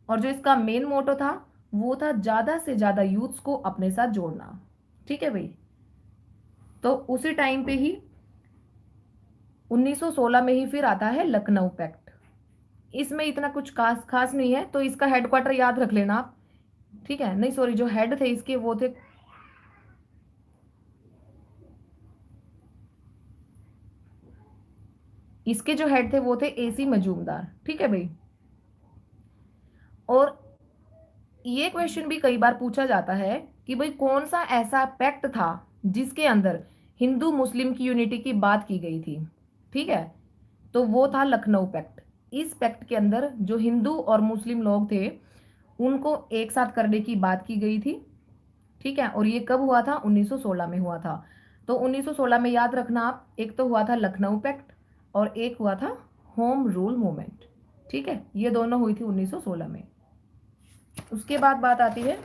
और जो इसका मेन मोटो था वो था ज़्यादा से ज़्यादा यूथ्स को अपने साथ जोड़ना। ठीक है भाई, तो उसी टाइम पे ही 1916 में ही फिर आता है लखनऊ पैक्ट। इसमें इतना कुछ खास खास नहीं है, तो इसका हेडक्वार्टर याद रख लेना आप। ठीक है, नहीं सॉरी, जो हेड थे इसके वो थे, इसके जो हेड थे वो थे एसी मजूमदार। ठीक है भाई, और ये क्वेश्चन भी कई बार पूछा जाता है कि भाई कौन सा ऐसा पैक्ट था जिसके अंदर हिंदू मुस्लिम की यूनिटी की बात की गई थी। ठीक है, तो वो था लखनऊ पैक्ट। इस पैक्ट के अंदर जो हिंदू और मुस्लिम लोग थे उनको एक साथ करने की बात की गई थी। ठीक है, और ये कब हुआ था, 1916 में हुआ था। तो 1916 में याद रखना आप, एक तो हुआ था लखनऊ पैक्ट और एक हुआ था होम रूल मूवमेंट। ठीक है, ये दोनों हुई थी 1916 में। उसके बाद बात आती है,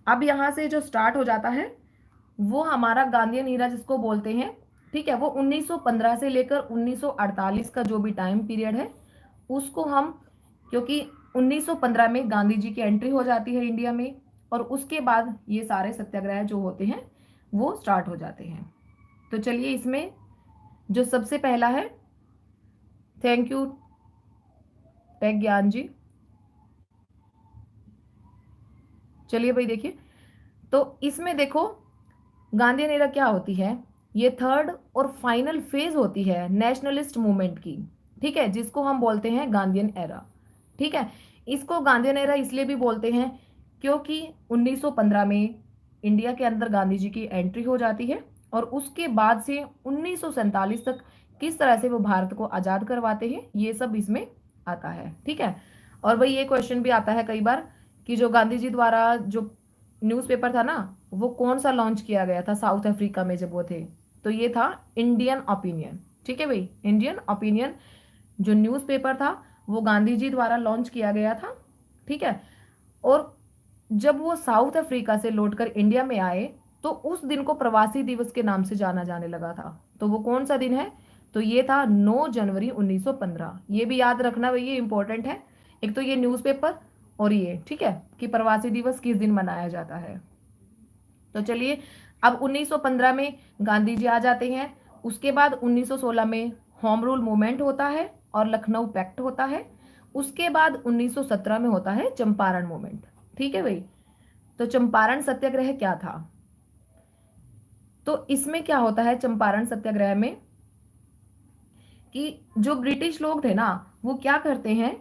अब यहाँ से जो स्टार्ट हो जाता है वो हमारा गांधीयन ईरा जिसको बोलते हैं। ठीक है, वो 1915 से लेकर 1948 का जो भी टाइम पीरियड है उसको हम, क्योंकि 1915 में गांधी जी की एंट्री हो जाती है इंडिया में, और उसके बाद ये सारे सत्याग्रह जो होते हैं वो स्टार्ट हो जाते हैं। तो चलिए, इसमें जो सबसे पहला है, थैंक यू टेक ज्ञान जी। चलिए भाई देखिए, तो इसमें देखो गांधी एरा क्या होती है, ये थर्ड और फाइनल फेज होती है नेशनलिस्ट मूवमेंट की। ठीक है, जिसको हम बोलते हैं गांधीयन एरा। ठीक है, इसको गांधीयन एरा इसलिए भी बोलते हैं क्योंकि 1915 में इंडिया के अंदर गांधी जी की एंट्री हो जाती है, और उसके बाद से 1947 तक किस तरह से वो भारत को आज़ाद करवाते हैं ये सब इसमें आता है। ठीक है, और भाई ये क्वेश्चन भी आता है कई बार कि जो गांधी जी द्वारा जो न्यूज़पेपर था ना वो कौन सा लॉन्च किया गया था साउथ अफ्रीका में जब वो थे, तो ये था इंडियन ओपिनियन। ठीक है भाई, इंडियन ओपिनियन जो न्यूज़पेपर था वो गांधी जी द्वारा लॉन्च किया गया था। ठीक है, और जब वो साउथ अफ्रीका से लौटकर इंडिया में आए तो उस दिन को प्रवासी दिवस के नाम से जाना जाने लगा था। तो वो कौन सा दिन है, तो ये था 9 जनवरी 1915। ये भी याद रखना भाई, ये इंपॉर्टेंट है। एक तो ये न्यूज़पेपर और ये, ठीक है, कि प्रवासी दिवस किस दिन मनाया जाता है। तो चलिए, अब 1915 में गांधी जी आ जाते हैं उसके बाद 1916 में होम रूल मूवमेंट होता है और लखनऊ पैक्ट होता है। उसके बाद 1917 में होता है चंपारण मूवमेंट। ठीक है भाई, तो चंपारण सत्याग्रह क्या था? तो इसमें क्या होता है चंपारण सत्याग्रह में कि जो ब्रिटिश लोग थे ना, वो क्या करते हैं,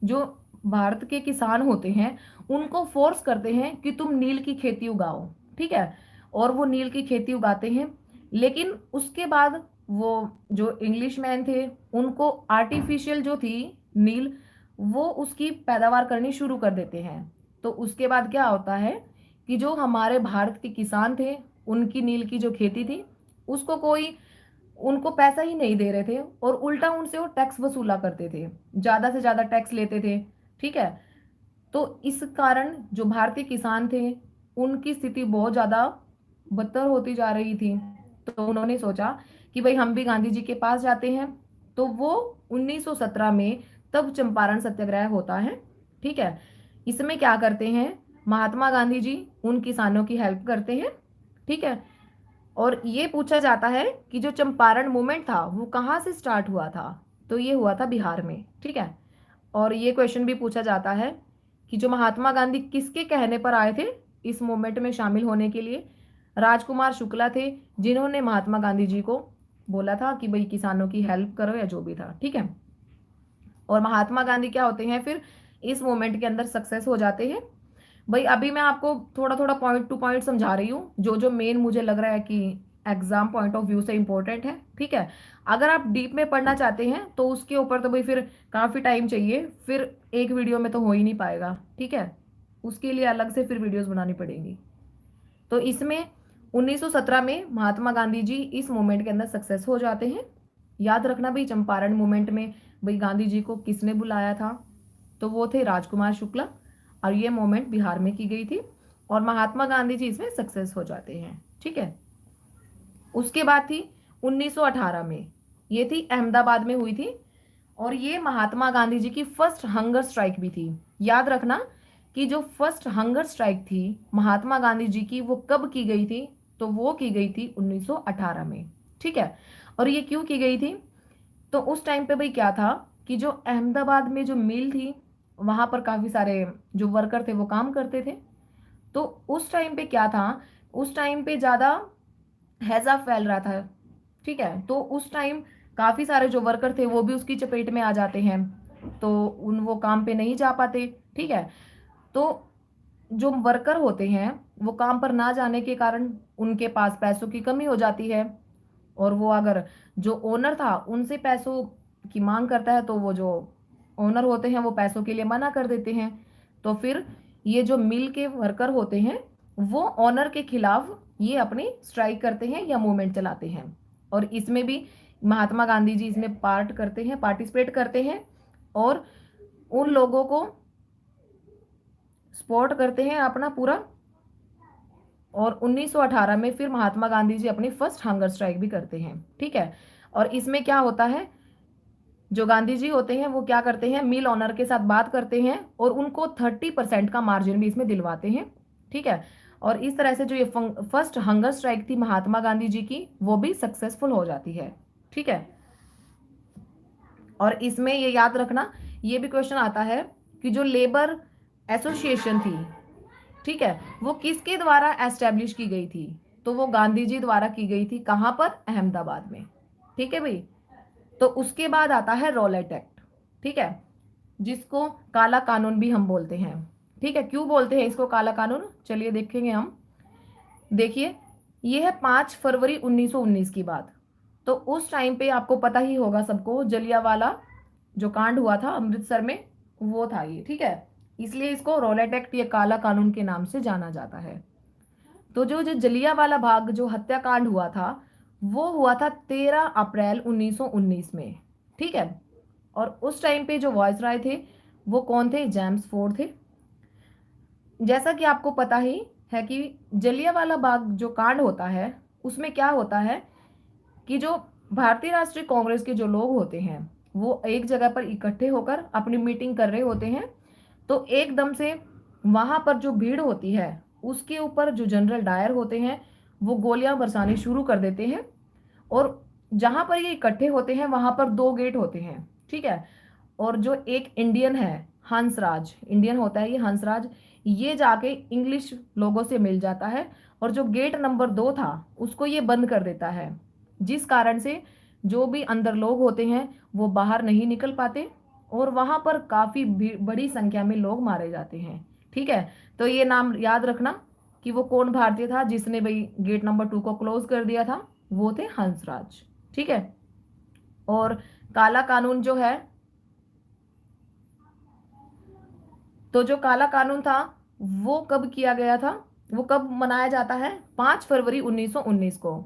जो भारत के किसान होते हैं उनको फोर्स करते हैं कि तुम नील की खेती उगाओ। ठीक है, और वो नील की खेती उगाते हैं, लेकिन उसके बाद वो जो इंग्लिश मैन थे उनको आर्टिफिशियल जो थी नील, वो उसकी पैदावार करनी शुरू कर देते हैं। तो उसके बाद क्या होता है कि जो हमारे भारत के किसान थे उनकी नील की जो खेती थी उसको कोई उनको पैसा ही नहीं दे रहे थे, और उल्टा उनसे वो टैक्स वसूला करते थे, ज्यादा से ज्यादा टैक्स लेते थे। ठीक है, तो इस कारण जो भारतीय किसान थे उनकी स्थिति बहुत ज्यादा बदतर होती जा रही थी। तो उन्होंने सोचा कि भाई हम भी गांधी जी के पास जाते हैं। तो वो 1917 में तब चंपारण सत्याग्रह होता है। ठीक है, इसमें क्या करते हैं, महात्मा गांधी जी उन किसानों की हेल्प करते हैं। ठीक है, और ये पूछा जाता है कि जो चंपारण मूवमेंट था वो कहाँ से स्टार्ट हुआ था? तो ये हुआ था बिहार में। ठीक है, और ये क्वेश्चन भी पूछा जाता है कि जो महात्मा गांधी किसके कहने पर आए थे इस मूवमेंट में शामिल होने के लिए? राजकुमार शुक्ला थे, जिन्होंने महात्मा गांधी जी को बोला था कि भाई किसानों की हेल्प करो या जो भी था। ठीक है, और महात्मा गांधी क्या होते हैं फिर इस मूवमेंट के अंदर सक्सेस हो जाते हैं। भाई अभी मैं आपको थोड़ा थोड़ा पॉइंट टू पॉइंट समझा रही हूँ, जो जो मेन मुझे लग रहा है कि एग्जाम पॉइंट ऑफ व्यू से इंपॉर्टेंट है। ठीक है, अगर आप डीप में पढ़ना चाहते हैं तो उसके ऊपर तो भाई फिर काफ़ी टाइम चाहिए, फिर एक वीडियो में तो हो ही नहीं पाएगा। ठीक है, उसके लिए अलग से फिर वीडियोस बनानी पड़ेंगी। तो इसमें 1917 में महात्मा गांधी जी इस मूवमेंट के अंदर सक्सेस हो जाते हैं। याद रखना भाई, चंपारण मूवमेंट में भाई गांधी जी को किसने बुलाया था? तो वो थे राजकुमार शुक्ला, और ये मूवमेंट बिहार में की गई थी, और महात्मा गांधी जी इसमें सक्सेस हो जाते हैं। ठीक है, उसके बाद थी 1918 में, ये थी अहमदाबाद में हुई थी, और ये महात्मा गांधी जी की फर्स्ट हंगर स्ट्राइक भी थी। याद रखना कि जो फर्स्ट हंगर स्ट्राइक थी महात्मा गांधी जी की, वो कब की गई थी? तो वो की गई थी 1918 में। ठीक है, और ये क्यों की गई थी? तो उस टाइम पे भाई क्या था कि जो अहमदाबाद में जो मिल थी वहां पर काफी सारे जो वर्कर थे वो काम करते थे। तो उस टाइम पे क्या था, उस टाइम पे ज्यादा हैजा फैल रहा था। ठीक है, तो उस टाइम काफी सारे जो वर्कर थे वो भी उसकी चपेट में आ जाते हैं, तो उन वो काम पे नहीं जा पाते। ठीक है, तो जो वर्कर होते हैं वो काम पर ना जाने के कारण उनके पास पैसों की कमी हो जाती है, और वो अगर जो ओनर था उनसे पैसों की मांग करता है तो वो जो ओनर होते हैं वो पैसों के लिए मना कर देते हैं। तो फिर ये जो मिल के वर्कर होते हैं वो ओनर के खिलाफ ये अपनी स्ट्राइक करते हैं या मूवमेंट चलाते हैं, और इसमें भी महात्मा गांधी जी इसमें पार्ट करते हैं, पार्टिसिपेट करते हैं, और उन लोगों को सपोर्ट करते हैं अपना पूरा। और 1918 में फिर महात्मा गांधी जी अपनी फर्स्ट हंगर स्ट्राइक भी करते हैं। ठीक है, और इसमें क्या होता है, जो गांधी जी होते हैं वो क्या करते हैं, मिल ऑनर के साथ बात करते हैं और उनको 30% का मार्जिन भी इसमें दिलवाते हैं। ठीक है, और इस तरह से जो ये फर्स्ट हंगर स्ट्राइक थी महात्मा गांधी जी की वो भी सक्सेसफुल हो जाती है। ठीक है, और इसमें ये याद रखना, ये भी क्वेश्चन आता है कि जो लेबर एसोसिएशन थी, ठीक है, वो किसके द्वारा एस्टेब्लिश की गई थी? तो वो गांधी जी द्वारा की गई थी। कहां पर? अहमदाबाद में। ठीक है भाई, तो उसके बाद आता है रॉलेट एक्ट। ठीक है, जिसको काला कानून भी हम बोलते हैं। ठीक है, क्यों बोलते हैं इसको काला कानून? चलिए देखेंगे हम। देखिए, ये है 5 फरवरी 1919 की बात। तो उस टाइम पे आपको पता ही होगा सबको, जलियांवाला जो कांड हुआ था अमृतसर में, वो था ये। ठीक है, इसलिए इसको रॉलेट एक्ट या काला कानून के नाम से जाना जाता है। तो जो जो जलियांवाला बाग जो हत्याकांड हुआ था वो हुआ था 13 अप्रैल 1919 में। ठीक है, और उस टाइम पे जो वॉइसराय थे वो कौन थे? जेम्स फोर्ड थे। जैसा कि आपको पता ही है कि जलियांवाला बाग जो कांड होता है उसमें क्या होता है कि जो भारतीय राष्ट्रीय कांग्रेस के जो लोग होते हैं वो एक जगह पर इकट्ठे होकर अपनी मीटिंग कर रहे होते हैं, तो एकदम से वहां पर जो भीड़ होती है उसके ऊपर जो जनरल डायर होते हैं वो गोलियां बरसानी शुरू कर देते हैं, और जहां पर ये इकट्ठे होते हैं वहां पर दो गेट होते हैं, ठीक है। और जो एक इंडियन है, हंसराज इंडियन होता है ये हंसराज, ये जाके इंग्लिश लोगों से मिल जाता है, और जो गेट नंबर 2 था उसको ये बंद कर देता है, जिस कारण से जो भी अंदर लोग होते हैं वो बाहर नहीं निकल पाते, और वहां पर काफी बड़ी संख्या में लोग मारे जाते हैं, ठीक है। तो ये नाम याद रखना कि वो कौन भारतीय था जिसने भाई गेट नंबर 2 को क्लोज कर दिया था, वो थे हंसराज, ठीक है। और काला कानून जो है, तो जो काला कानून था वो कब किया गया था, वो कब मनाया जाता है, 5 फरवरी 1919 को।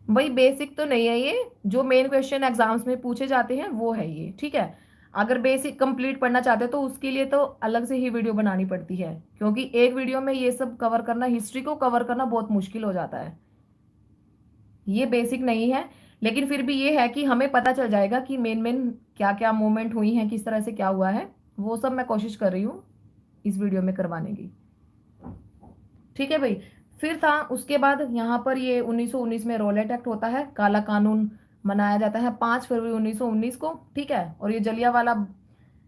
भाई बेसिक तो नहीं है ये, जो मेन क्वेश्चन एग्जाम्स में पूछे जाते हैं वो है ये, ठीक है। अगर बेसिक कंप्लीट पढ़ना चाहते हो तो उसके लिए तो अलग से ही वीडियो बनानी पड़ती है, क्योंकि एक वीडियो में ये सब कवर करना, हिस्ट्री को कवर करना बहुत मुश्किल हो जाता है। ये बेसिक नहीं है, लेकिन फिर भी ये है कि हमें पता चल जाएगा कि मेन मेन क्या क्या मूवमेंट हुई हैं, किस तरह से क्या हुआ है, वो सब मैं कोशिश कर रही हूँ इस वीडियो में करवाने की, ठीक है भाई। फिर था उसके बाद यहाँ पर ये 1919 में रोलेट एक्ट होता है, काला कानून मनाया जाता है 5 फरवरी 1919 को, ठीक है। और ये जलियांवाला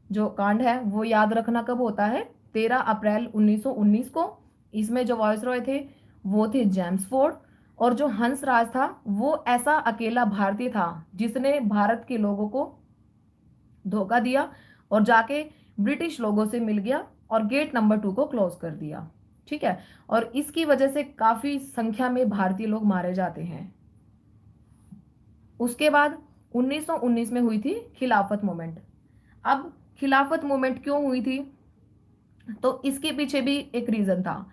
जो कांड है वो याद रखना कब होता है, 13 अप्रैल 1919 को। इसमें जो वॉयसरॉय थे वो थे जेम्स फोर्ड, और जो हंस राज था वो ऐसा अकेला भारतीय था जिसने भारत के लोगों को धोखा दिया और जाके ब्रिटिश लोगों से मिल गया और गेट नंबर 2 को क्लोज कर दिया, ठीक है। और इसकी वजह से काफी संख्या में भारतीय लोग मारे जाते हैं। उसके बाद 1919 में हुई थी खिलाफत मूवमेंट। अब खिलाफत मूवमेंट क्यों हुई थी, तो इसके पीछे भी एक रीजन था।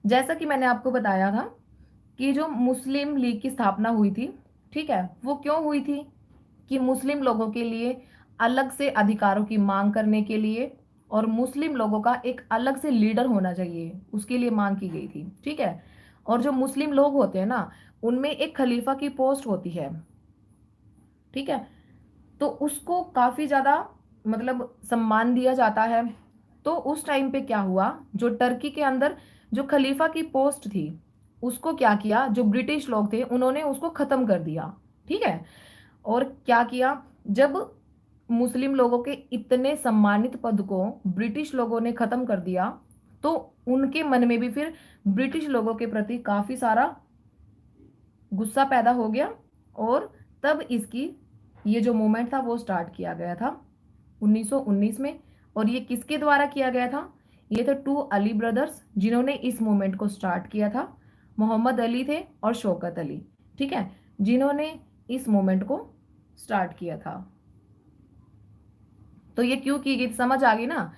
जैसा कि मैंने आपको बताया था कि जो मुस्लिम लीग की स्थापना हुई थी, ठीक है, वो क्यों हुई थी, कि मुस्लिम लोगों के लिए अलग से अधिकारों की मांग करने के लिए, और मुस्लिम लोगों का एक अलग से लीडर होना चाहिए, उसके लिए मांग की गई थी, ठीक है। और जो मुस्लिम लोग होते हैं ना, उनमें एक खलीफा की पोस्ट होती है, ठीक है। तो उसको काफी ज्यादा मतलब सम्मान दिया जाता है। तो उस टाइम पे क्या हुआ, जो टर्की के अंदर जो खलीफा की पोस्ट थी उसको क्या किया, जो ब्रिटिश लोग थे उन्होंने उसको खत्म कर दिया, ठीक है। और क्या किया, जब मुस्लिम लोगों के इतने सम्मानित पद को ब्रिटिश लोगों ने खत्म कर दिया, तो उनके मन में भी फिर ब्रिटिश लोगों के प्रति काफी सारा गुस्सा पैदा हो गया, और तब इसकी ये जो मूवमेंट था वो स्टार्ट किया गया था 1919 में। और ये किसके द्वारा किया गया था, ये थे 2 अली ब्रदर्स जिन्होंने इस मूवमेंट को स्टार्ट किया था। मोहम्मद अली थे और शौकत अली, ठीक है, जिन्होंने इस मूवमेंट को स्टार्ट किया था। तो ये क्यों की गई समझ आ गई ना,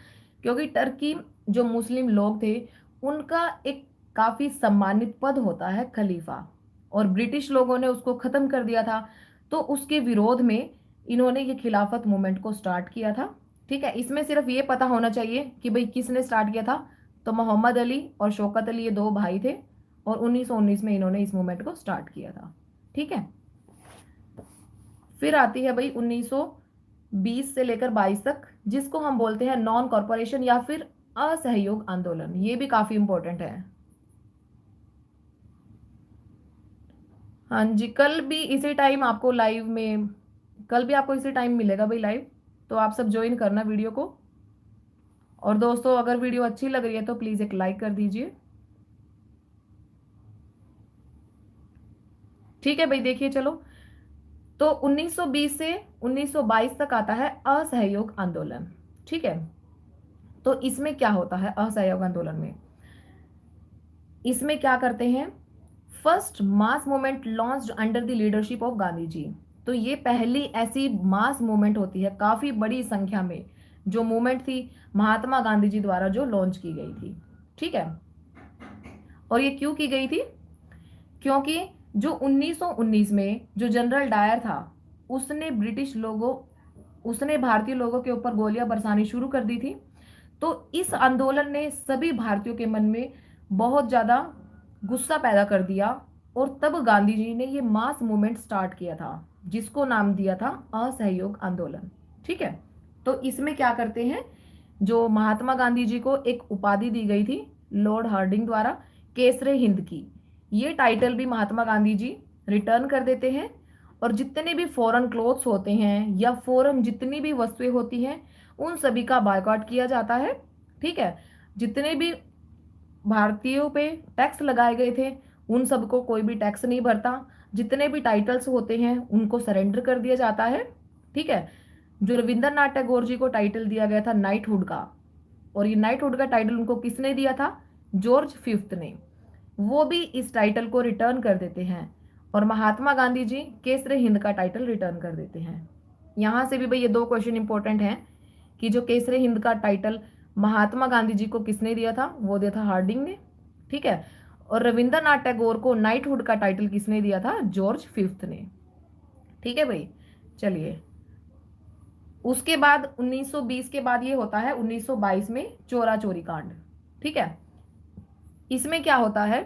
क्योंकि टर्की जो मुस्लिम लोग थे उनका एक काफी सम्मानित पद होता है खलीफा, और ब्रिटिश लोगों ने उसको खत्म कर दिया था। तो उसके विरोध में इन्होंने ये खिलाफत मूवमेंट को स्टार्ट किया था, ठीक है। इसमें सिर्फ ये पता होना चाहिए कि भाई किसने स्टार्ट किया था, तो मोहम्मद अली और शौकत अली ये 2 भाई थे, और 1919 में इन्होंने इस मूवमेंट को स्टार्ट किया था, ठीक है। फिर आती है भाई 1920 से लेकर 22 तक, जिसको हम बोलते हैं नॉन कॉरपोरेशन या फिर असहयोग आंदोलन। ये भी काफी इंपॉर्टेंट है। हाँ जी, कल भी इसी टाइम आपको लाइव में, कल भी आपको इसी टाइम मिलेगा भाई लाइव, तो आप सब ज्वाइन करना वीडियो को। और दोस्तों अगर वीडियो अच्छी लग रही है तो प्लीज एक लाइक कर दीजिए, ठीक है भाई। देखिए चलो, तो 1920 से 1922 तक आता है असहयोग आंदोलन, ठीक है। तो इसमें क्या होता है असहयोग आंदोलन में, इसमें क्या करते हैं, first mass movement launched under the leadership of Gandhi ji. तो ये पहली ऐसी मास मूवमेंट होती है काफी बड़ी संख्या में, जो मूवमेंट थी महात्मा गांधी जी द्वारा जो लॉन्च की गई थी, ठीक है। और ये क्यों की गई थी, क्योंकि जो 1919 में जो जनरल डायर था उसने ब्रिटिश लोगों, उसने भारतीय लोगों के ऊपर गोलियां बरसानी शुरू कर दी थी। तो इस आंदोलन ने सभी भारतीयों के मन में बहुत ज्यादा गुस्सा पैदा कर दिया, और तब गांधी जी ने ये मास मूवमेंट स्टार्ट किया था, जिसको नाम दिया था असहयोग आंदोलन, ठीक है। तो इसमें क्या करते हैं, जो महात्मा गांधी जी को एक उपाधि दी गई थी लॉर्ड हार्डिंग द्वारा, केसरे हिंद की। ये टाइटल भी महात्मा गांधी जी रिटर्न कर देते हैं, और जितने भी फॉरेन क्लोथ्स होते हैं या फॉरेन जितनी भी वस्तुएं होती हैं उन सभी का बायकॉट किया जाता है। ठीक है, जितने भी भारतीयों पे टैक्स लगाए गए थे उन सबको कोई भी टैक्स नहीं भरता। जितने भी टाइटल्स होते हैं उनको सरेंडर कर दिया जाता है। ठीक है, जो रविंद्रनाथ टैगोर जी को टाइटल दिया गया था नाइटहुड का, और ये नाइटहुड का टाइटल उनको किसने दिया था? जॉर्ज फिफ्थ ने। वो भी इस टाइटल को रिटर्न कर देते हैं, और महात्मा गांधी जी केसरे हिंद का टाइटल रिटर्न कर देते हैं। यहां से भी भाई ये दो क्वेश्चन इंपॉर्टेंट हैं कि जो केसरे हिंद का टाइटल महात्मा गांधी जी को किसने दिया था? वो दिया था हार्डिंग ने। ठीक है, और रविंद्रनाथ टैगोर को नाइटहुड का टाइटल किसने दिया था? जॉर्ज फिफ्थ ने। ठीक है भाई, चलिए उसके बाद 1920 के बाद ये होता है 1922 में चोरा चोरी कांड। ठीक है, इसमें क्या होता है?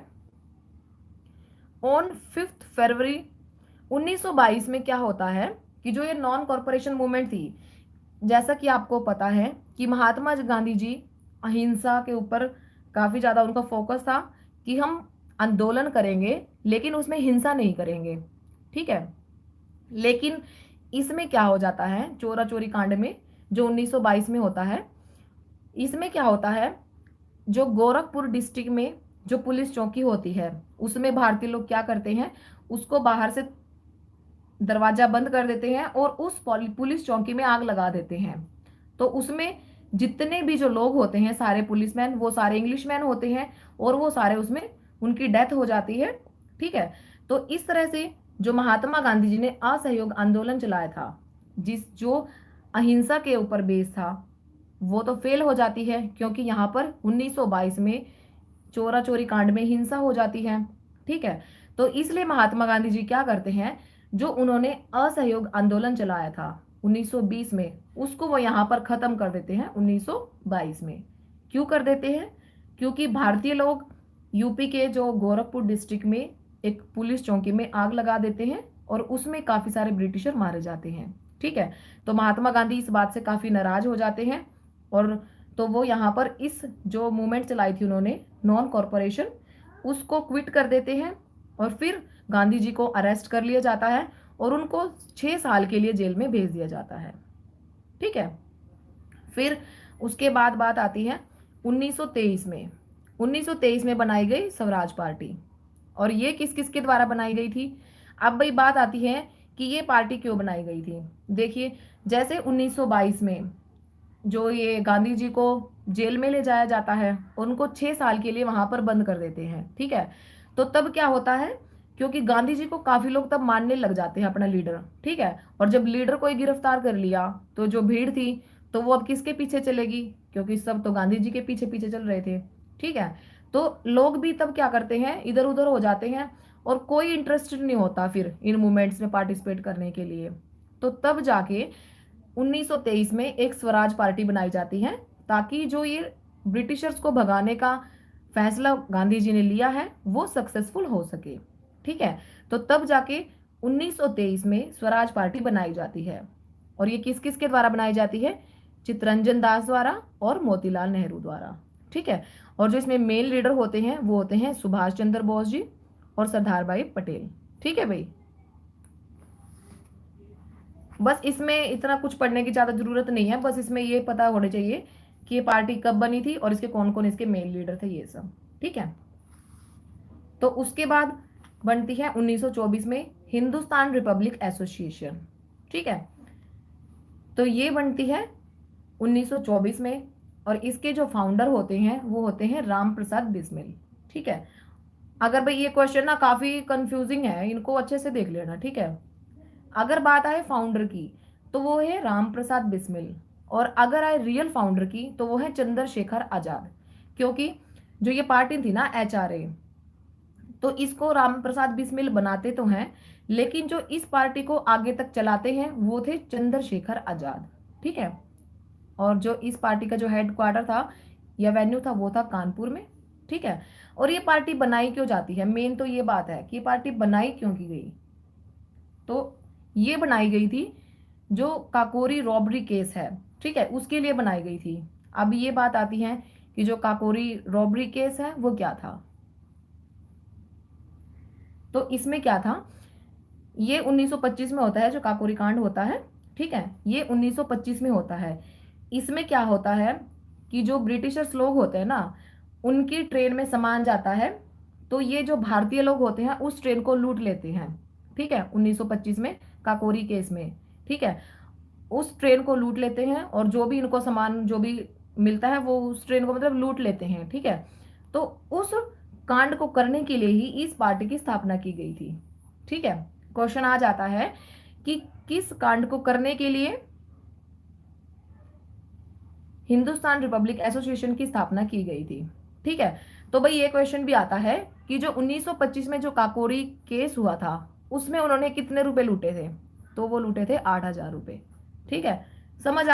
ऑन 5 फरवरी 1922 में क्या होता है कि जो ये नॉन कॉरपोरेशन मूवमेंट थी, जैसा कि आपको पता है कि महात्मा गांधी जी अहिंसा के ऊपर काफी ज्यादा उनका फोकस था कि हम आंदोलन करेंगे लेकिन उसमें हिंसा नहीं करेंगे। ठीक है, लेकिन इसमें क्या हो जाता है चोरा चोरी कांड में जो 1922 में होता है, इसमें क्या होता है? जो गोरखपुर डिस्ट्रिक्ट में जो पुलिस चौकी होती है उसमें भारतीय लोग क्या करते हैं, उसको बाहर से दरवाजा बंद कर देते हैं और उस पुलिस चौकी में आग लगा देते हैं। तो उसमें जितने भी जो लोग होते हैं सारे पुलिसमैन वो सारे इंग्लिशमैन होते हैं, और वो सारे उसमें उनकी डेथ हो जाती है। ठीक है, तो इस तरह से जो महात्मा गांधी जी ने असहयोग आंदोलन चलाया था, जिस जो अहिंसा के ऊपर बेस था, वो तो फेल हो जाती है क्योंकि यहाँ पर 1922 में चोरा चोरी कांड में हिंसा हो जाती है। ठीक है, तो इसलिए महात्मा गांधी जी क्या करते हैं, जो उन्होंने असहयोग आंदोलन चलाया था 1920 में उसको वो यहाँ पर खत्म कर देते हैं 1922 में। क्यों कर देते हैं? क्योंकि भारतीय लोग यूपी के जो गोरखपुर डिस्ट्रिक्ट में एक पुलिस चौकी में आग लगा देते हैं और उसमें काफी सारे ब्रिटिशर मारे जाते हैं। ठीक है, तो महात्मा गांधी इस बात से काफी नाराज हो जाते हैं, और तो वो यहाँ पर इस जो मूवमेंट चलाई थी उन्होंने नॉन कॉरपोरेशन, उसको क्विट कर देते हैं, और फिर गांधी जी को अरेस्ट कर लिया जाता है और उनको 6 साल के लिए जेल में भेज दिया जाता है। ठीक है, फिर उसके बाद बात आती है 1923 में। 1923 में बनाई गई स्वराज पार्टी, और ये किस किस के द्वारा बनाई गई थी? अब भाई बात आती है कि ये पार्टी क्यों बनाई गई थी। देखिए, जैसे 1922 में जो ये गांधी जी को जेल में ले जाया जाता है, उनको 6 साल के लिए वहां पर बंद कर देते हैं। ठीक है, तो तब क्या होता है, क्योंकि गांधी जी को काफी लोग तब मानने लग जाते हैं अपना लीडर। ठीक है, और जब लीडर को ही गिरफ्तार कर लिया तो जो भीड़ थी तो वो अब किसके पीछे चलेगी, क्योंकि सब तो गांधी जी के पीछे पीछे चल रहे थे। ठीक है, तो लोग भी तब क्या करते हैं, इधर उधर हो जाते हैं, और कोई इंटरेस्टेड नहीं होता फिर इन मूवमेंट्स में पार्टिसिपेट करने के लिए। तो तब जाके 1923 में एक स्वराज पार्टी बनाई जाती है, ताकि जो ये ब्रिटिशर्स को भगाने का फैसला गांधी जी ने लिया है वो सक्सेसफुल हो सके। ठीक है, तो तब जाके 1923 में स्वराज पार्टी बनाई जाती है, और ये किस किस के द्वारा बनाई जाती है? चित्तरंजन दास द्वारा और मोतीलाल नेहरू द्वारा। ठीक है, और जो इसमें मेन लीडर होते हैं वो होते हैं सुभाष चंद्र बोस जी और सरदार भाई पटेल। ठीक है भाई, बस इसमें इतना कुछ पढ़ने की ज्यादा जरूरत नहीं है, बस इसमें ये पता होना चाहिए कि ये पार्टी कब बनी थी और इसके कौन कौन इसके मेन लीडर थे, ये सब। ठीक है, तो उसके बाद बनती है 1924 में हिंदुस्तान रिपब्लिक एसोसिएशन। ठीक है, तो ये बनती है 1924 में, और इसके जो फाउंडर होते हैं वो होते हैं राम प्रसाद बिस्मिल। ठीक है, अगर भाई ये क्वेश्चन ना काफी कंफ्यूजिंग है, इनको अच्छे से देख लेना। ठीक है, अगर बात आए फाउंडर की तो वो है राम प्रसाद बिस्मिल, और अगर आए रियल फाउंडर की तो वो है चंद्रशेखर आजाद। क्योंकि जो ये पार्टी थी ना HRA, तो इसको राम प्रसाद बिस्मिल बनाते तो हैं, लेकिन जो इस पार्टी को आगे तक चलाते हैं वो थे चंद्रशेखर आजाद। ठीक है, और जो इस पार्टी का जो हेडक्वार्टर था या वेन्यू था वो था कानपुर में। ठीक है, और ये पार्टी बनाई क्यों जाती है, मेन तो ये बात है कि पार्टी बनाई क्यों की गई। तो ये बनाई गई थी जो काकोरी रॉबरी केस है, ठीक है, उसके लिए बनाई गई थी। अब ये बात आती है कि जो काकोरी रॉबरी केस है वो क्या था। तो इसमें क्या था ये 1925 में होता है जो काकोरी कांड होता है, ठीक है, ये 1925 में होता है। इसमें क्या होता है कि जो ब्रिटिशर्स लोग होते हैं ना, उनकी ट्रेन में सामान जाता है, तो ये जो भारतीय लोग होते हैं उस ट्रेन को लूट लेते हैं, ठीक है, 1925 में काकोरी केस में, ठीक है, उस ट्रेन को लूट लेते हैं और जो भी इनको सामान जो भी मिलता है वो उस ट्रेन को मतलब लूट लेते हैं, ठीक है। तो उस कांड को करने के लिए ही इस पार्टी की स्थापना की गई थी, ठीक है। क्वेश्चन आ जाता है कि किस कांड को करने के लिए हिंदुस्तान रिपब्लिक एसोसिएशन की स्थापना की गई थी, ठीक है। तो भाई ये क्वेश्चन भी आता है कि जो 1925 में जो काकोरी केस हुआ था उसमें उन्होंने कितने रुपए लूटे थे, तो वो लूटे थे 8,000 रुपए, ठीक है। समझ